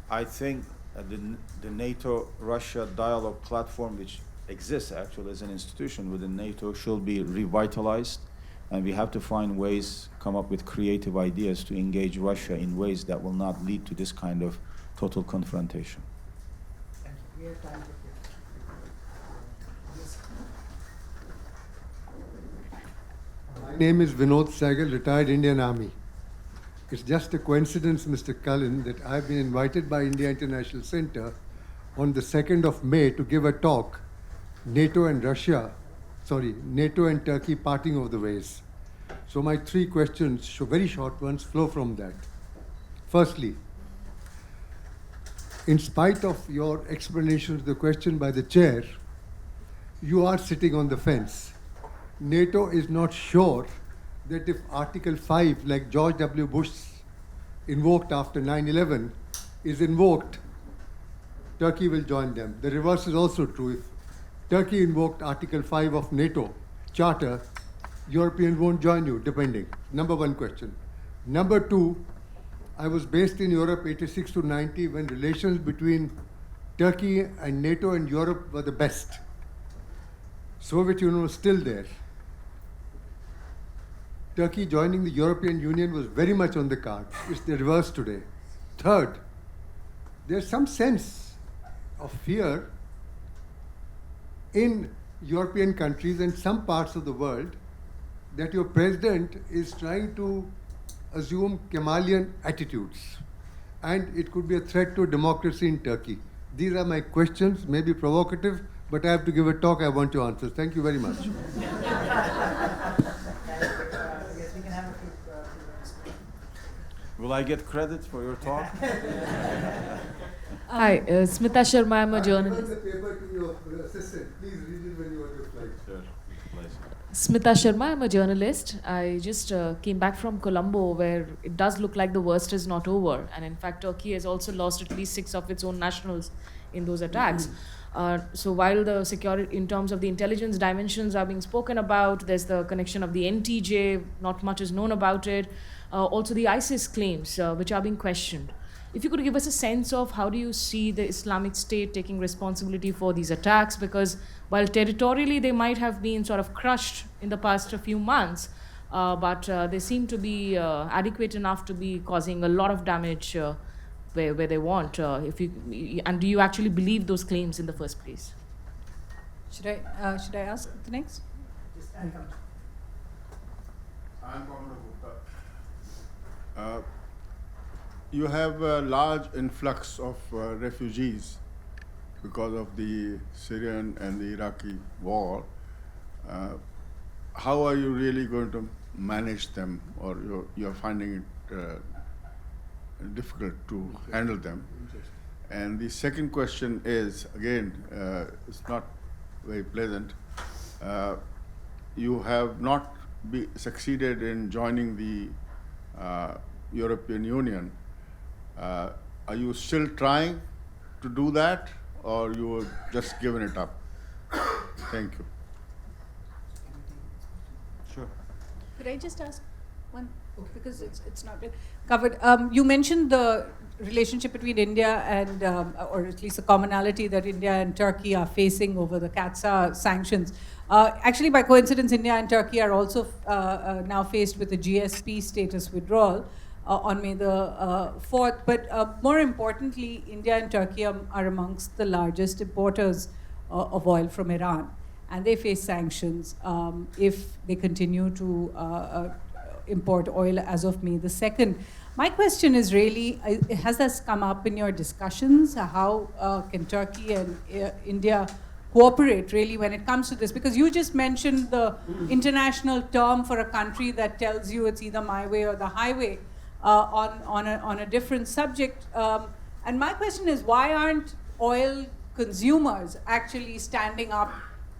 I think the NATO-Russia dialogue platform, which exists actually as an institution within NATO, should be revitalized, and we have to find ways, come up with creative ideas to engage Russia in ways that will not lead to this kind of total confrontation.
Thank you. We have time for
My name is Vinod Sehgal, retired Indian Army. It's just a coincidence, Mr. Cullen, that I've been invited by India International Center on the 2nd of May to give a talk, NATO and Turkey parting of the ways. So my 3 questions, very short ones, flow from that. Firstly, in spite of your explanation to the question by the chair, you are sitting on the fence. NATO is not sure that if Article 5, like George W. Bush invoked after 9/11, is invoked, Turkey will join them. The reverse is also true. If Turkey invoked Article 5 of NATO Charter, Europeans won't join you, depending. Number 1 question. Number 2, I was based in Europe 86 to 90 when relations between Turkey and NATO and Europe were the best. Soviet Union was still there. Turkey joining the European Union was very much on the card. It's the reverse today. Third, there's some sense of fear in European countries and some parts of the world that your president is trying to assume Kemalian attitudes, and it could be a threat to democracy in Turkey. These are my questions, maybe provocative, but I have to give a talk. I want your answers. Thank you very much.
yes, we can have a few minutes.
Will I get credit for your talk?
Hi, Smita Sharma, I'm a journalist.
The paper to your assistant. Please read it when you are on your flight.
Sure. Please.
Smita Sharma, I'm a journalist. I just came back from Colombo, where it does look like the worst is not over. And in fact, Turkey has also lost at least 6 of its own nationals in those attacks. So while the security, in terms of the intelligence dimensions are being spoken about, there's the connection of the NTJ, not much is known about it. Also the ISIS claims, which are being questioned. If you could give us a sense of how do you see the Islamic State taking responsibility for these attacks, because while territorially they might have been sort of crushed in the past few months, but they seem to be adequate enough to be causing a lot of damage where they want. And do you actually believe those claims in the first place?
Should I ask the next?
I'm Comrade Gupta. You have a large influx of refugees because of the Syrian and the Iraqi war. How are you really going to manage them, or you're finding it difficult to handle them? And the second question is, again, it's not very pleasant. You have not succeeded in joining the European Union. Are you still trying to do that, or you have just given it up? Thank you.
Sure.
Could I just ask one? Because it's not been covered. You mentioned the relationship between India and, or at least the commonality that India and Turkey are facing over the CAATSA sanctions. Actually, by coincidence, India and Turkey are also now faced with a GSP status withdrawal on May the 4th. But more importantly, India and Turkey are amongst the largest importers of oil from Iran. And they face sanctions if they continue to import oil as of May the 2nd. My question is really, has this come up in your discussions? How can Turkey and India cooperate really when it comes to this? Because you just mentioned the international term for a country that tells you it's either my way or the highway on a different subject. And my question is, why aren't oil consumers actually standing up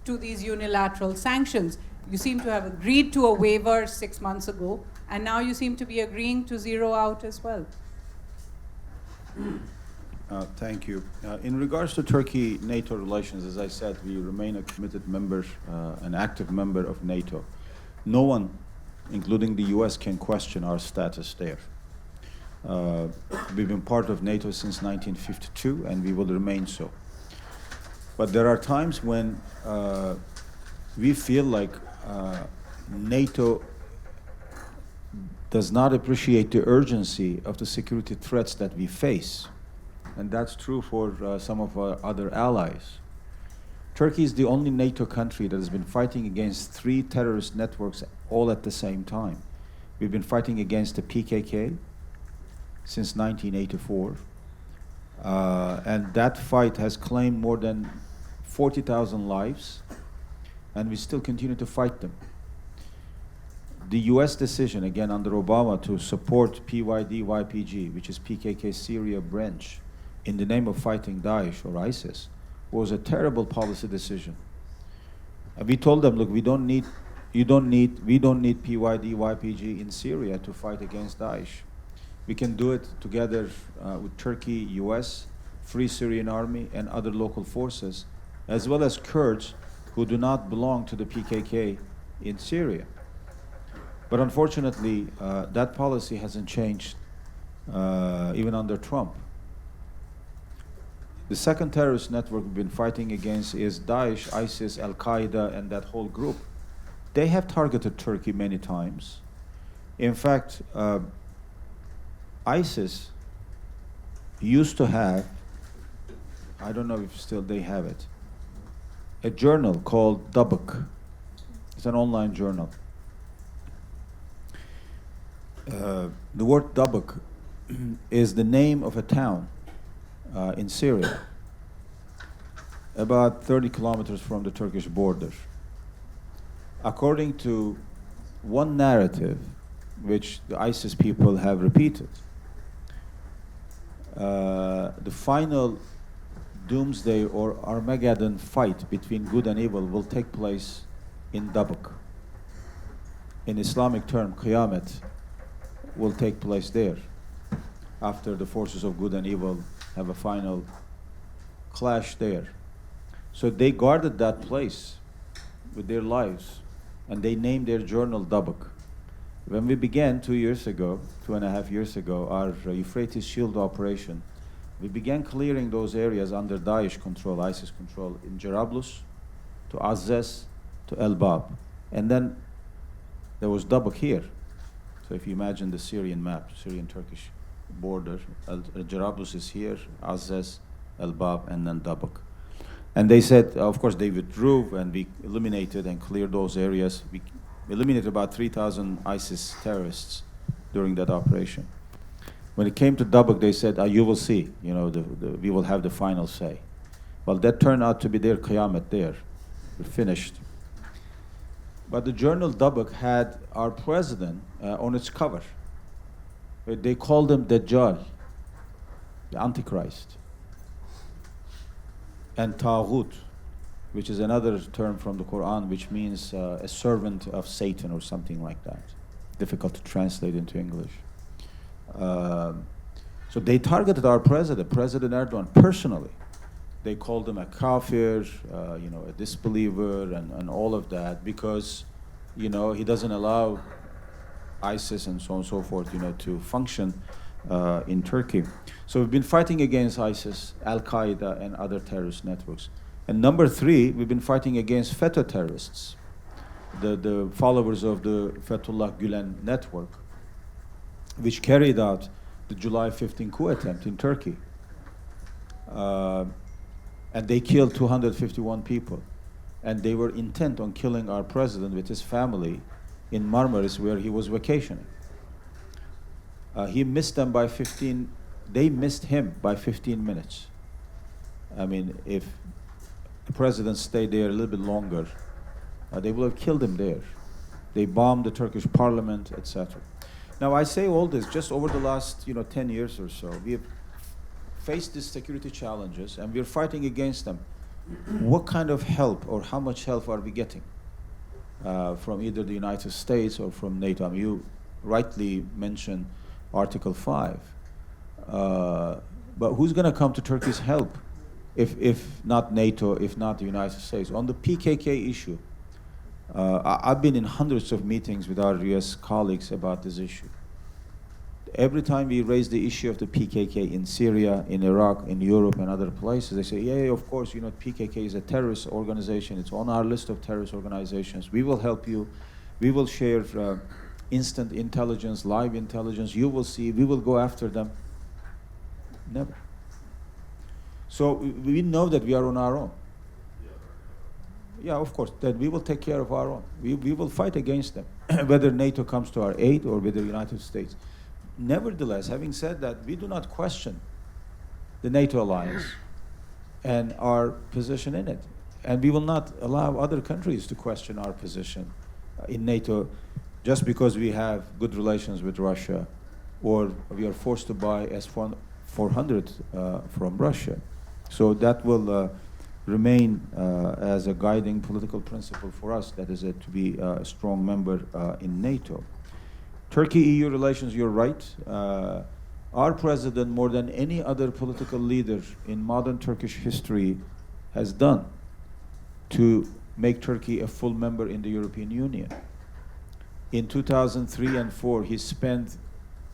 to these unilateral sanctions? You seem to have agreed to a waiver 6 months ago, and now you seem to be agreeing to zero out as well.
Thank you. In regards to Turkey-NATO relations, as I said, we remain a committed member, an active member of NATO. No one, including the US, can question our status there. We've been part of NATO since 1952, and we will remain so. But there are times when we feel like NATO does not appreciate the urgency of the security threats that we face. And that's true for some of our other allies. Turkey is the only NATO country that has been fighting against 3 terrorist networks all at the same time. We've been fighting against the PKK since 1984. And that fight has claimed more than 40,000 lives, and we still continue to fight them. The US decision, again under Obama, to support PYD-YPG, which is PKK Syria branch, in the name of fighting Daesh or ISIS, was a terrible policy decision. And we told them, look, we don't need PYD-YPG in Syria to fight against Daesh. We can do it together with Turkey, US, Free Syrian Army, and other local forces, as well as Kurds who do not belong to the PKK in Syria. But unfortunately, that policy hasn't changed even under Trump. The second terrorist network we've been fighting against is Daesh, ISIS, Al-Qaeda, and that whole group. They have targeted Turkey many times. In fact, ISIS used to have, I don't know if still they have it, a journal called Dabuk. It's an online journal. The word Dabuk is the name of a town in Syria, about 30 kilometers from the Turkish border. According to one narrative, which the ISIS people have repeated, the final doomsday or Armageddon fight between good and evil will take place in Dabuk. In Islamic term, Qiyamah will take place there after the forces of good and evil have a final clash there. So they guarded that place with their lives, and they named their journal Dabuk. When we began 2 years ago, 2.5 years ago, our Euphrates Shield operation, we began clearing those areas under Daesh control, ISIS control, in Jarablus, to Azez, to El Bab. And then there was Dabuk here. So if you imagine the Syrian map, Syrian-Turkish border, Jarablus is here, Azez, El Bab, and then Dabuk. And they said, of course, they withdrew, and we eliminated and cleared those areas. We eliminated about 3,000 ISIS terrorists during that operation. When it came to Dabuk, they said, you will see, we will have the final say. Well, that turned out to be their Qiyamah there. We're finished. But the journal Dabuk had our president on its cover. They called him Dajjal, the Antichrist. And Taghut, which is another term from the Quran, which means a servant of Satan or something like that. Difficult to translate into English. So they targeted our president, President Erdogan, personally. They called him a kafir, a disbeliever, and all of that because, he doesn't allow ISIS and so on and so forth, to function in Turkey. So we've been fighting against ISIS, Al-Qaeda, and other terrorist networks. And number 3, we've been fighting against FETÖ terrorists, the followers of the Fethullah Gülen network, which carried out the July 15 coup attempt in Turkey. And they killed 251 people. And they were intent on killing our president with his family in Marmaris, where he was vacationing. He missed them by 15, they missed him by 15 minutes. I mean, if the president stayed there a little bit longer, they would have killed him there. They bombed the Turkish parliament, etc. Now, I say all this just over the last, 10 years or so. We have faced these security challenges, and we're fighting against them. What kind of help or how much help are we getting from either the United States or from NATO? I mean, you rightly mentioned Article 5. But who's going to come to Turkey's help if not NATO, if not the United States? On the PKK issue, I've been in hundreds of meetings with our US colleagues about this issue. Every time we raise the issue of the PKK in Syria, in Iraq, in Europe, and other places, they say, yeah, of course, PKK is a terrorist organization. It's on our list of terrorist organizations. We will help you. We will share instant intelligence, live intelligence. You will see. We will go after them. Never. So we know that we are on our own. Yeah, of course, that we will take care of our own. We will fight against them, whether NATO comes to our aid or whether the United States. Nevertheless, having said that, we do not question the NATO alliance and our position in it. And we will not allow other countries to question our position in NATO just because we have good relations with Russia or we are forced to buy S-400 from Russia. So that will remain as a guiding political principle for us, that is to be a strong member in NATO. Turkey-EU relations, you're right. Our president, more than any other political leader in modern Turkish history, has done to make Turkey a full member in the European Union. In 2003 and 4, he spent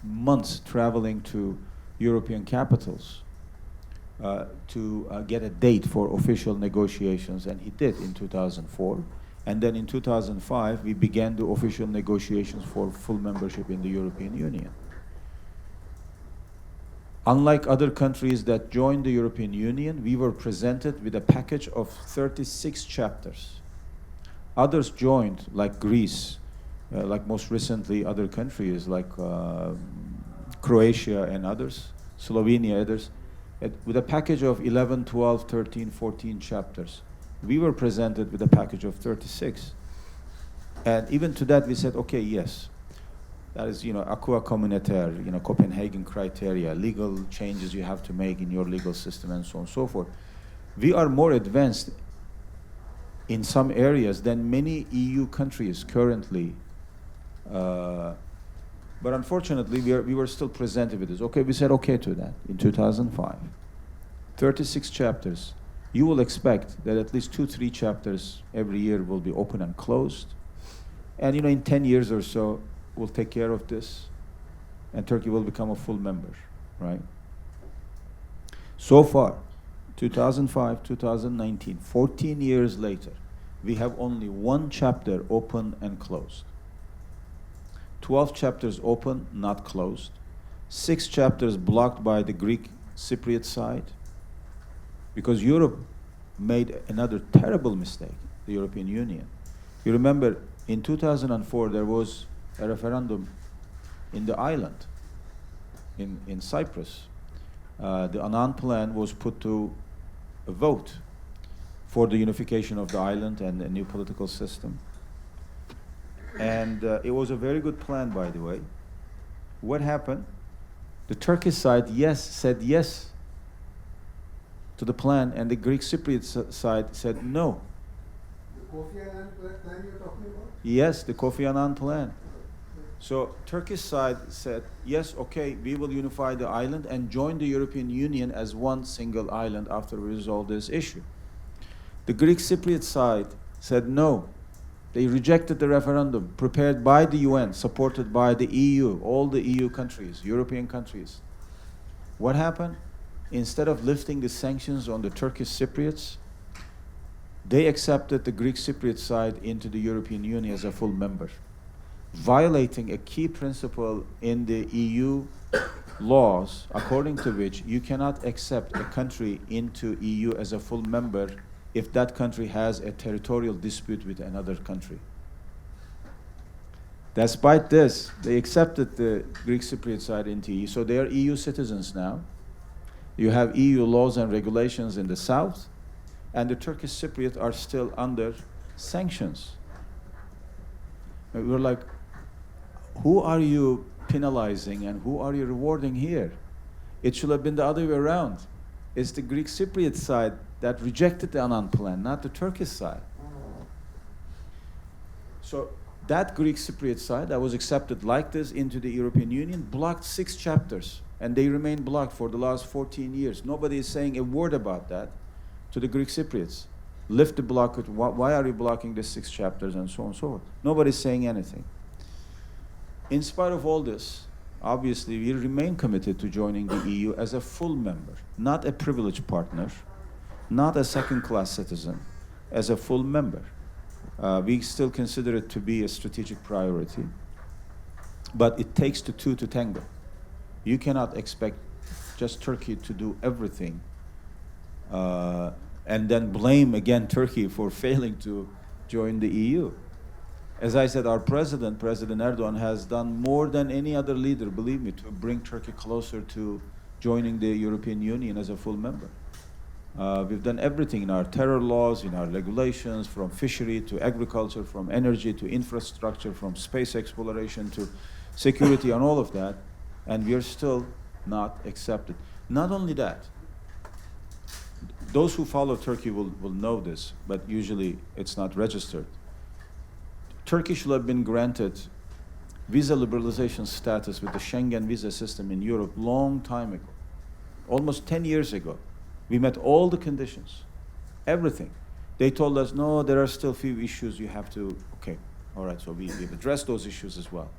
months traveling to European capitals to get a date for official negotiations, and he did in 2004. And then in 2005, we began the official negotiations for full membership in the European Union. Unlike other countries that joined the European Union, we were presented with a package of 36 chapters. Others joined, like Greece, like most recently other countries like Croatia and others, Slovenia, others, with a package of 11, 12, 13, 14 chapters. We were presented with a package of 36. And even to that we said, okay, yes, that is, acquis communautaire, Copenhagen criteria, legal changes you have to make in your legal system and so on and so forth. We are more advanced in some areas than many EU countries currently. But unfortunately, we were still presented with this. Okay, we said okay to that in 2005. 36 chapters. You will expect that at least 2-3 chapters every year will be open and closed. And in 10 years or so, we'll take care of this, and Turkey will become a full member, right? So far, 2005, 2019, 14 years later, we have only 1 chapter open and closed. 12 chapters open, not closed. 6 chapters blocked by the Greek Cypriot side, because Europe made another terrible mistake, the European Union. You remember, in 2004, there was a referendum in the island, in Cyprus. The Annan Plan was put to a vote for the unification of the island and a new political system. And it was a very good plan, by the way. What happened? The Turkish side said yes to the plan, and the Greek Cypriot side said no.
The Kofi Annan plan you're talking about?
Yes, the Kofi Annan plan. So Turkish side said, yes, okay, we will unify the island and join the European Union as one single island after we resolve this issue. The Greek Cypriot side said no. They rejected the referendum prepared by the UN, supported by the EU, all the EU countries, European countries. What happened? Instead of lifting the sanctions on the Turkish Cypriots, they accepted the Greek Cypriot side into the European Union as a full member, violating a key principle in the EU laws, according to which you cannot accept a country into EU as a full member if that country has a territorial dispute with another country. Despite this, they accepted the Greek Cypriot side into EU, so they are EU citizens now. You have EU laws and regulations in the south, and the Turkish Cypriot are still under sanctions. And we're like, who are you penalizing and who are you rewarding here? It should have been the other way around. It's the Greek Cypriot side that rejected the Annan plan, not the Turkish side. So that Greek Cypriot side that was accepted like this into the European Union blocked 6 chapters, and they remain blocked for the last 14 years. Nobody is saying a word about that to the Greek Cypriots. Lift the block, why are you blocking the 6 chapters and so on and so forth. Nobody's saying anything. In spite of all this, obviously we remain committed to joining the EU as a full member, not a privileged partner, not a second-class citizen, as a full member. We still consider it to be a strategic priority, but it takes two to tango. You cannot expect just Turkey to do everything and then blame again Turkey for failing to join the EU. As I said, our President Erdogan, has done more than any other leader, believe me, to bring Turkey closer to joining the European Union as a full member. We've done everything in our terror laws, in our regulations, from fishery to agriculture, from energy to infrastructure, from space exploration to security and all of that, and we are still not accepted. Not only that, those who follow Turkey will know this, but usually it's not registered. Turkey should have been granted visa liberalization status with the Schengen visa system in Europe long time ago, almost 10 years ago. We met all the conditions, everything. They told us, no, there are still few issues you have to, okay, all right, so we've addressed those issues as well.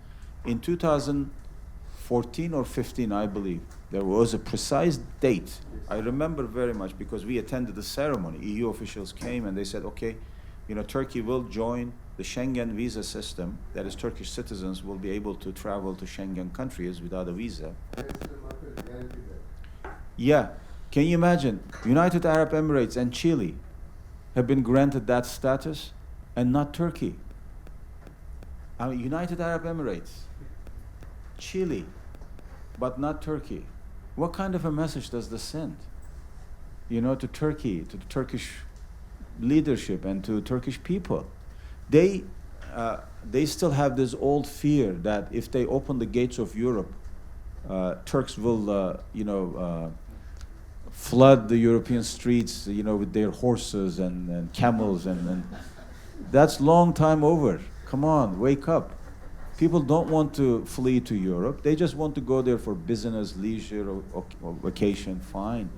In 2014 or 15, I believe, there was a precise date. I remember very much because we attended the ceremony. EU officials came and they said, okay, Turkey will join the Schengen visa system. That is, Turkish citizens will be able to travel to Schengen countries without a visa. Yeah. Can you imagine? United Arab Emirates and Chile have been granted that status and not Turkey. United Arab Emirates, Chile, but not Turkey. What kind of a message does this send? To Turkey, to the Turkish leadership and to Turkish people. They still have this old fear that if they open the gates of Europe, Turks will, flood the European streets, with their horses and camels, and that's long time over. Come on, wake up. People don't want to flee to Europe. They just want to go there for business, leisure, or vacation, fine.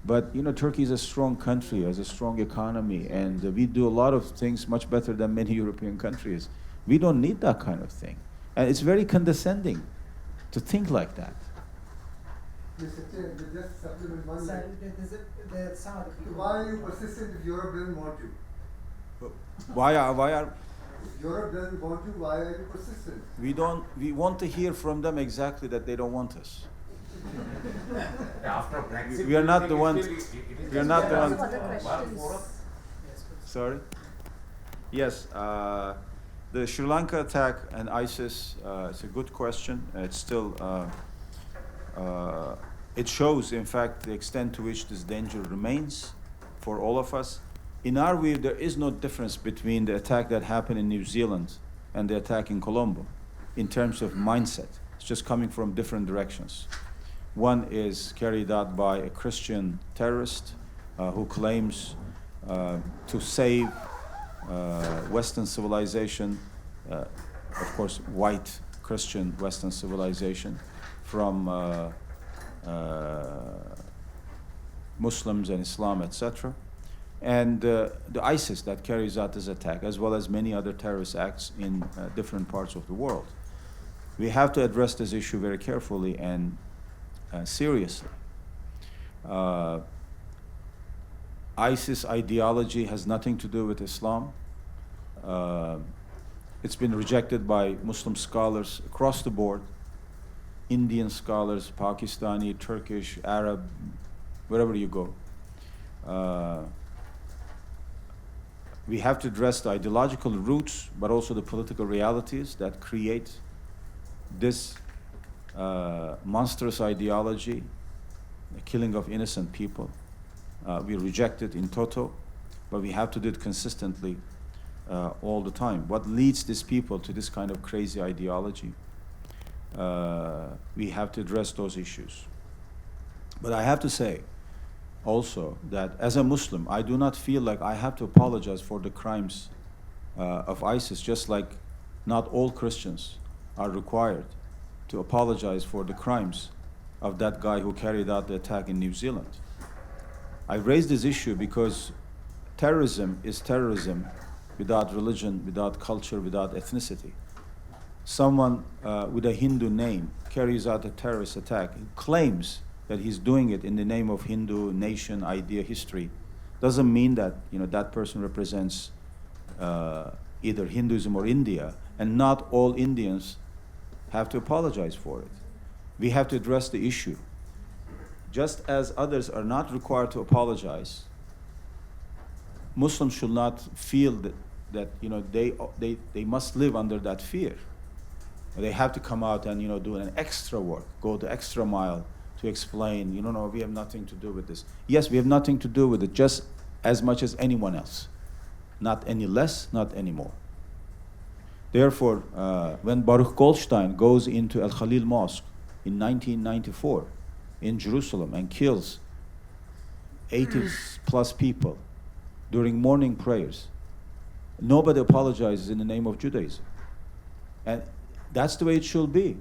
But, Turkey is a strong country, has a strong economy, and we do a lot of things much better than many European countries. We don't need that kind of thing. And it's very condescending to think like that.
Mr. Chair, just supplement one line. Why are you persistent if Europe doesn't want you?
Why are
If Europe doesn't want you, why are you persistent?
we want to hear from them exactly that they don't want us.
After Brexit,
We are not the ones. We are not the
What
ones.
are the questions?
Sorry. Yes, the Sri Lanka attack and ISIS. It's a good question. It's still. It shows, in fact, the extent to which this danger remains for all of us. In our view, there is no difference between the attack that happened in New Zealand and the attack in Colombo in terms of mindset. It's just coming from different directions. One is carried out by a Christian terrorist who claims to save Western civilization, of course, white Christian Western civilization from Muslims and Islam, etc. And the ISIS that carries out this attack, as well as many other terrorist acts in different parts of the world. We have to address this issue very carefully and seriously. ISIS ideology has nothing to do with Islam. It's been rejected by Muslim scholars across the board, Indian scholars, Pakistani, Turkish, Arab, wherever you go. We have to address the ideological roots, but also the political realities that create this monstrous ideology, the killing of innocent people. We reject it in toto, but we have to do it consistently all the time. What leads these people to this kind of crazy ideology? We have to address those issues. But I have to say also that as a Muslim, I do not feel like I have to apologize for the crimes of ISIS, just like not all Christians are required to apologize for the crimes of that guy who carried out the attack in New Zealand. I raise this issue because terrorism is terrorism without religion, without culture, without ethnicity. Someone with a Hindu name carries out a terrorist attack, claims that he's doing it in the name of Hindu nation, idea, history. Doesn't mean that that person represents either Hinduism or India, and not all Indians have to apologize for it. We have to address the issue. Just as others are not required to apologize, Muslims should not feel that they must live under that fear. They have to come out and do an extra work, go the extra mile to explain, no, we have nothing to do with this. Yes, we have nothing to do with it, just as much as anyone else. Not any less, not any more. Therefore, when Baruch Goldstein goes into Al Khalil Mosque in 1994 in Jerusalem and kills 80 plus people during morning prayers, nobody apologizes in the name of Judaism. And that's the way it should be.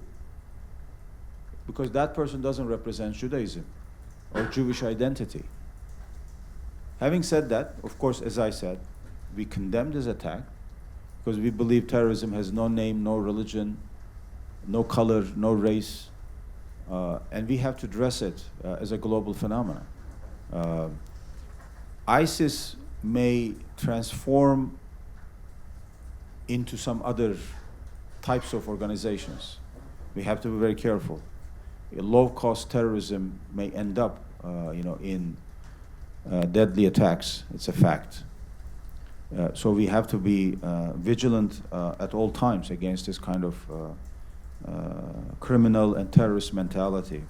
Because that person doesn't represent Judaism or Jewish identity. Having said that, of course, as I said, we condemn this attack because we believe terrorism has no name, no religion, no color, no race, and we have to address it as a global phenomenon. ISIS may transform into some other types of organizations. We have to be very careful. Low-cost terrorism may end up, in deadly attacks. It's a fact. So we have to be vigilant at all times against this kind of criminal and terrorist mentality.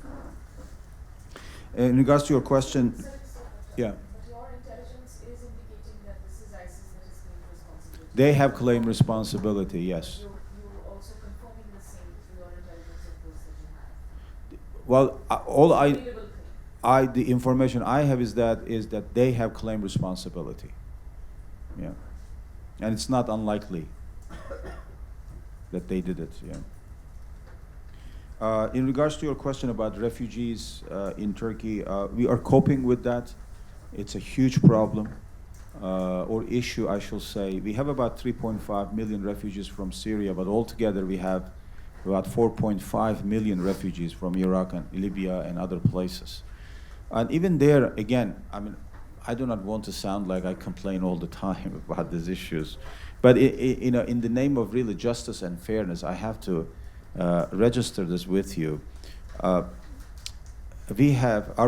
In regards to your question, yeah.
But your intelligence is indicating that this is ISIS that is claiming responsibility.
They have claimed responsibility, yes.
You also confirming the same through your intelligence reports that you have.
Well,
Available claim.
the information I have is that they have claimed responsibility. Yeah, and it's not unlikely that they did it. Yeah. In regards to your question about refugees in Turkey, we are coping with that. It's a huge problem, or issue, I shall say. We have about 3.5 million refugees from Syria, but altogether we have about 4.5 million refugees from Iraq and Libya and other places. And even there, again, I do not want to sound like I complain all the time about these issues, but in the name of really justice and fairness, I have to register this with you. Our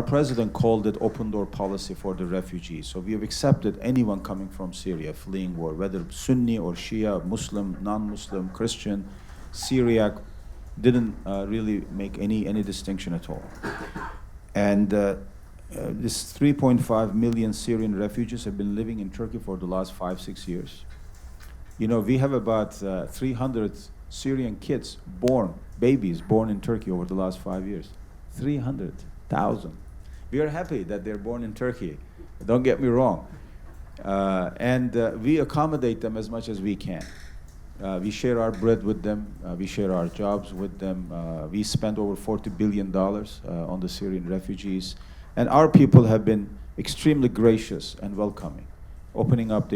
president called it open door policy for the refugees. So we have accepted anyone coming from Syria fleeing war, whether Sunni or Shia, Muslim, non-Muslim, Christian, Syriac, didn't really make any distinction at all. And this 3.5 million Syrian refugees have been living in Turkey for the last 5-6 years. We have about 300 Syrian kids babies born in Turkey over the last 5 years. 300,000. We are happy that they're born in Turkey. Don't get me wrong. And we accommodate them as much as we can. We share our bread with them. We share our jobs with them. We spent over $40 billion on the Syrian refugees. And our people have been extremely gracious and welcoming, opening up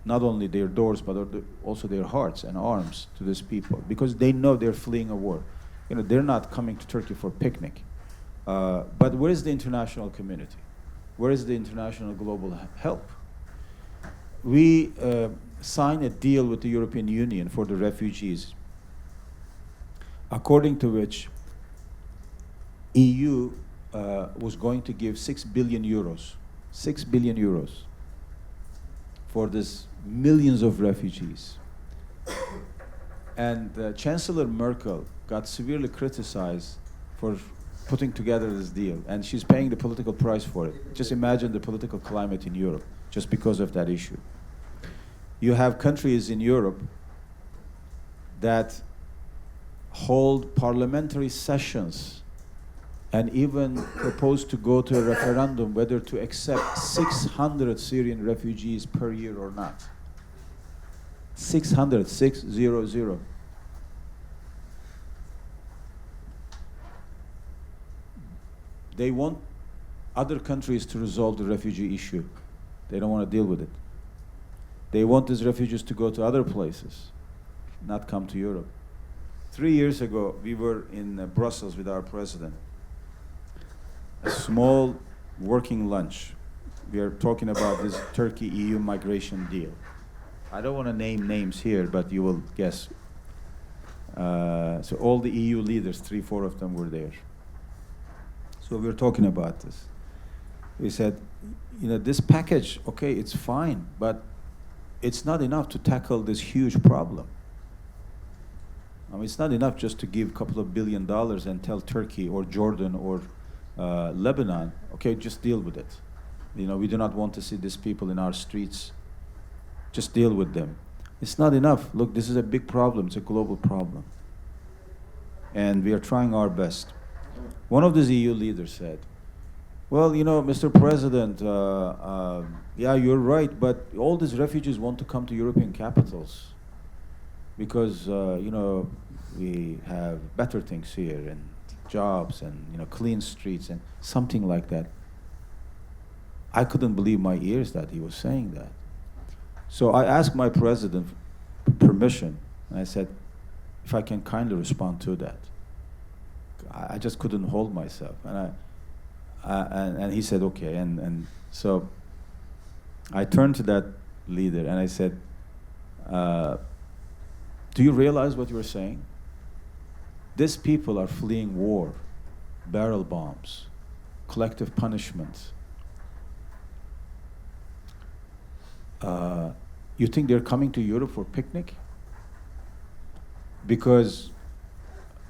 not only their doors, but also their hearts and arms to these people, because they know they're fleeing a war. You know, they're not coming to Turkey for a picnic. But where is the international community? Where is the international global help? We signed a deal with the European Union for the refugees, according to which EU was going to give 6 billion euros, 6 billion euros for this millions of refugees. And Chancellor Merkel got severely criticized for putting together this deal, and she's paying the political price for it. Just imagine the political climate in Europe just because of that issue. You have countries in Europe that hold parliamentary sessions and even propose to go to a referendum whether to accept 600 Syrian refugees per year or not. 600, 600. They want other countries to resolve the refugee issue. They don't want to deal with it. They want these refugees to go to other places, not come to Europe. 3 years ago, we were in Brussels with our president. A small working lunch. We are talking about this Turkey-EU migration deal. I don't want to name names here, but you will guess. So all the EU leaders, 3, 4 of them were there. So we were talking about this. We said, you know, this package, okay, it's fine, but it's not enough to tackle this huge problem. I mean, it's not enough just to give a couple of $1 billion and tell Turkey or Jordan or Lebanon, okay, just deal with it. You know, we do not want to see these people in our streets. Just deal with them. It's not enough. Look, this is a big problem. It's a global problem. And we are trying our best. One of these EU leaders said, well, you know, Mr. President, yeah, you're right, but all these refugees want to come to European capitals because, you know, we have better things here and jobs and, you know, clean streets and something like that. I couldn't believe my ears that he was saying that. So I asked my president permission, and I said, if I can kindly respond to that. I just couldn't hold myself, and he said okay, and so I turned to that leader and I said, do you realize what you're saying? These people are fleeing war, barrel bombs, collective punishment. You think they're coming to Europe for picnic? Because,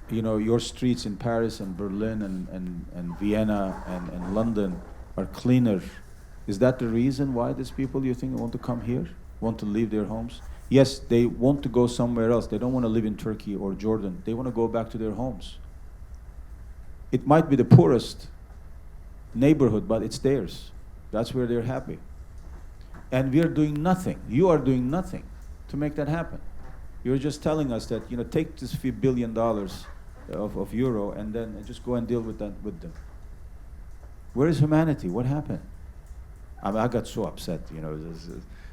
you know, your streets in Paris and Berlin and Vienna and London are cleaner. Is that the reason why these people, you think, want to come here, want to leave their homes? Yes, they want to go somewhere else. They don't want to live in Turkey or Jordan. They want to go back to their homes. It might be the poorest neighborhood, but it's theirs. That's where they're happy. And we are doing nothing. You are doing nothing to make that happen. You're just telling us that, you know, take this few $1 billion of euro and then just go and deal with that with them. Where is humanity? What happened? I mean, I got so upset, you know,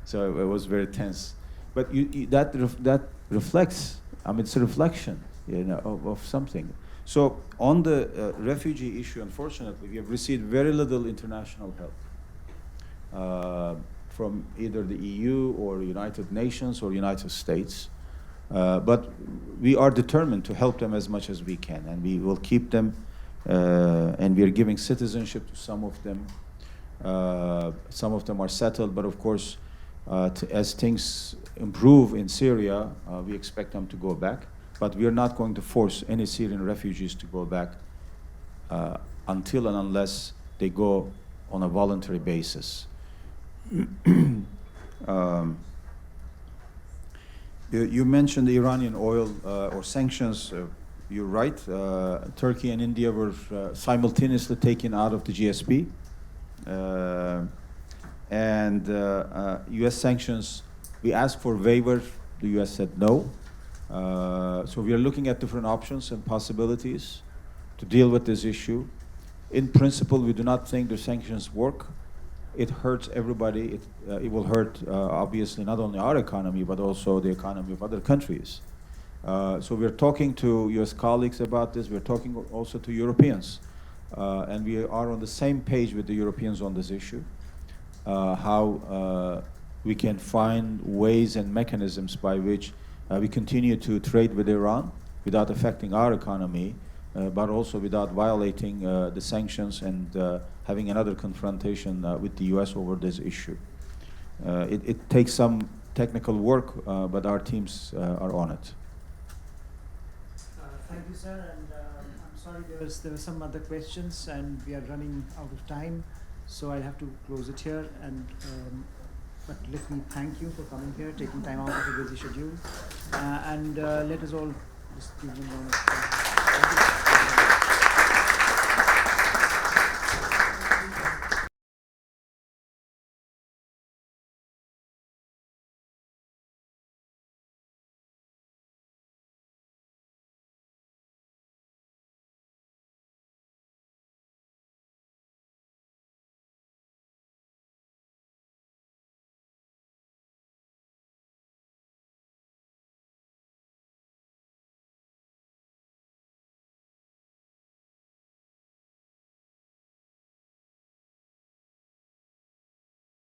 so it was very tense. But that reflects, I mean, it's a reflection, you know, of something. So on the refugee issue, unfortunately, we have received very little international help from either the EU or United Nations or United States. But we are determined to help them as much as we can, and we will keep them, and we are giving citizenship to some of them. Some of them are settled, but of course, as things improve in Syria, we expect them to go back. But we are not going to force any Syrian refugees to go back until and unless they go on a voluntary basis. You mentioned the Iranian oil or sanctions. You're right. Turkey and India were simultaneously taken out of the GSP. And U.S. sanctions, we asked for waiver The U.S. said no. So we are looking at different options and possibilities to deal with this issue. In principle, we do not think the sanctions work. It hurts everybody. It will hurt, obviously, not only our economy, but also the economy of other countries. So we're talking to U.S. colleagues about this. We're talking also to Europeans. And we are on the same page with the Europeans on this issue, how we can find ways and mechanisms by which we continue to trade with Iran without affecting our economy, but also without violating the sanctions and having another confrontation with the U.S. over this issue. It takes some technical work, but our teams are on it.
Thank you, sir. And I'm sorry there were some other questions, and we are running out of time, so I'll have to close it here. And but let me thank you for coming here, taking time out of your busy schedule, and let us all just give them a round of applause.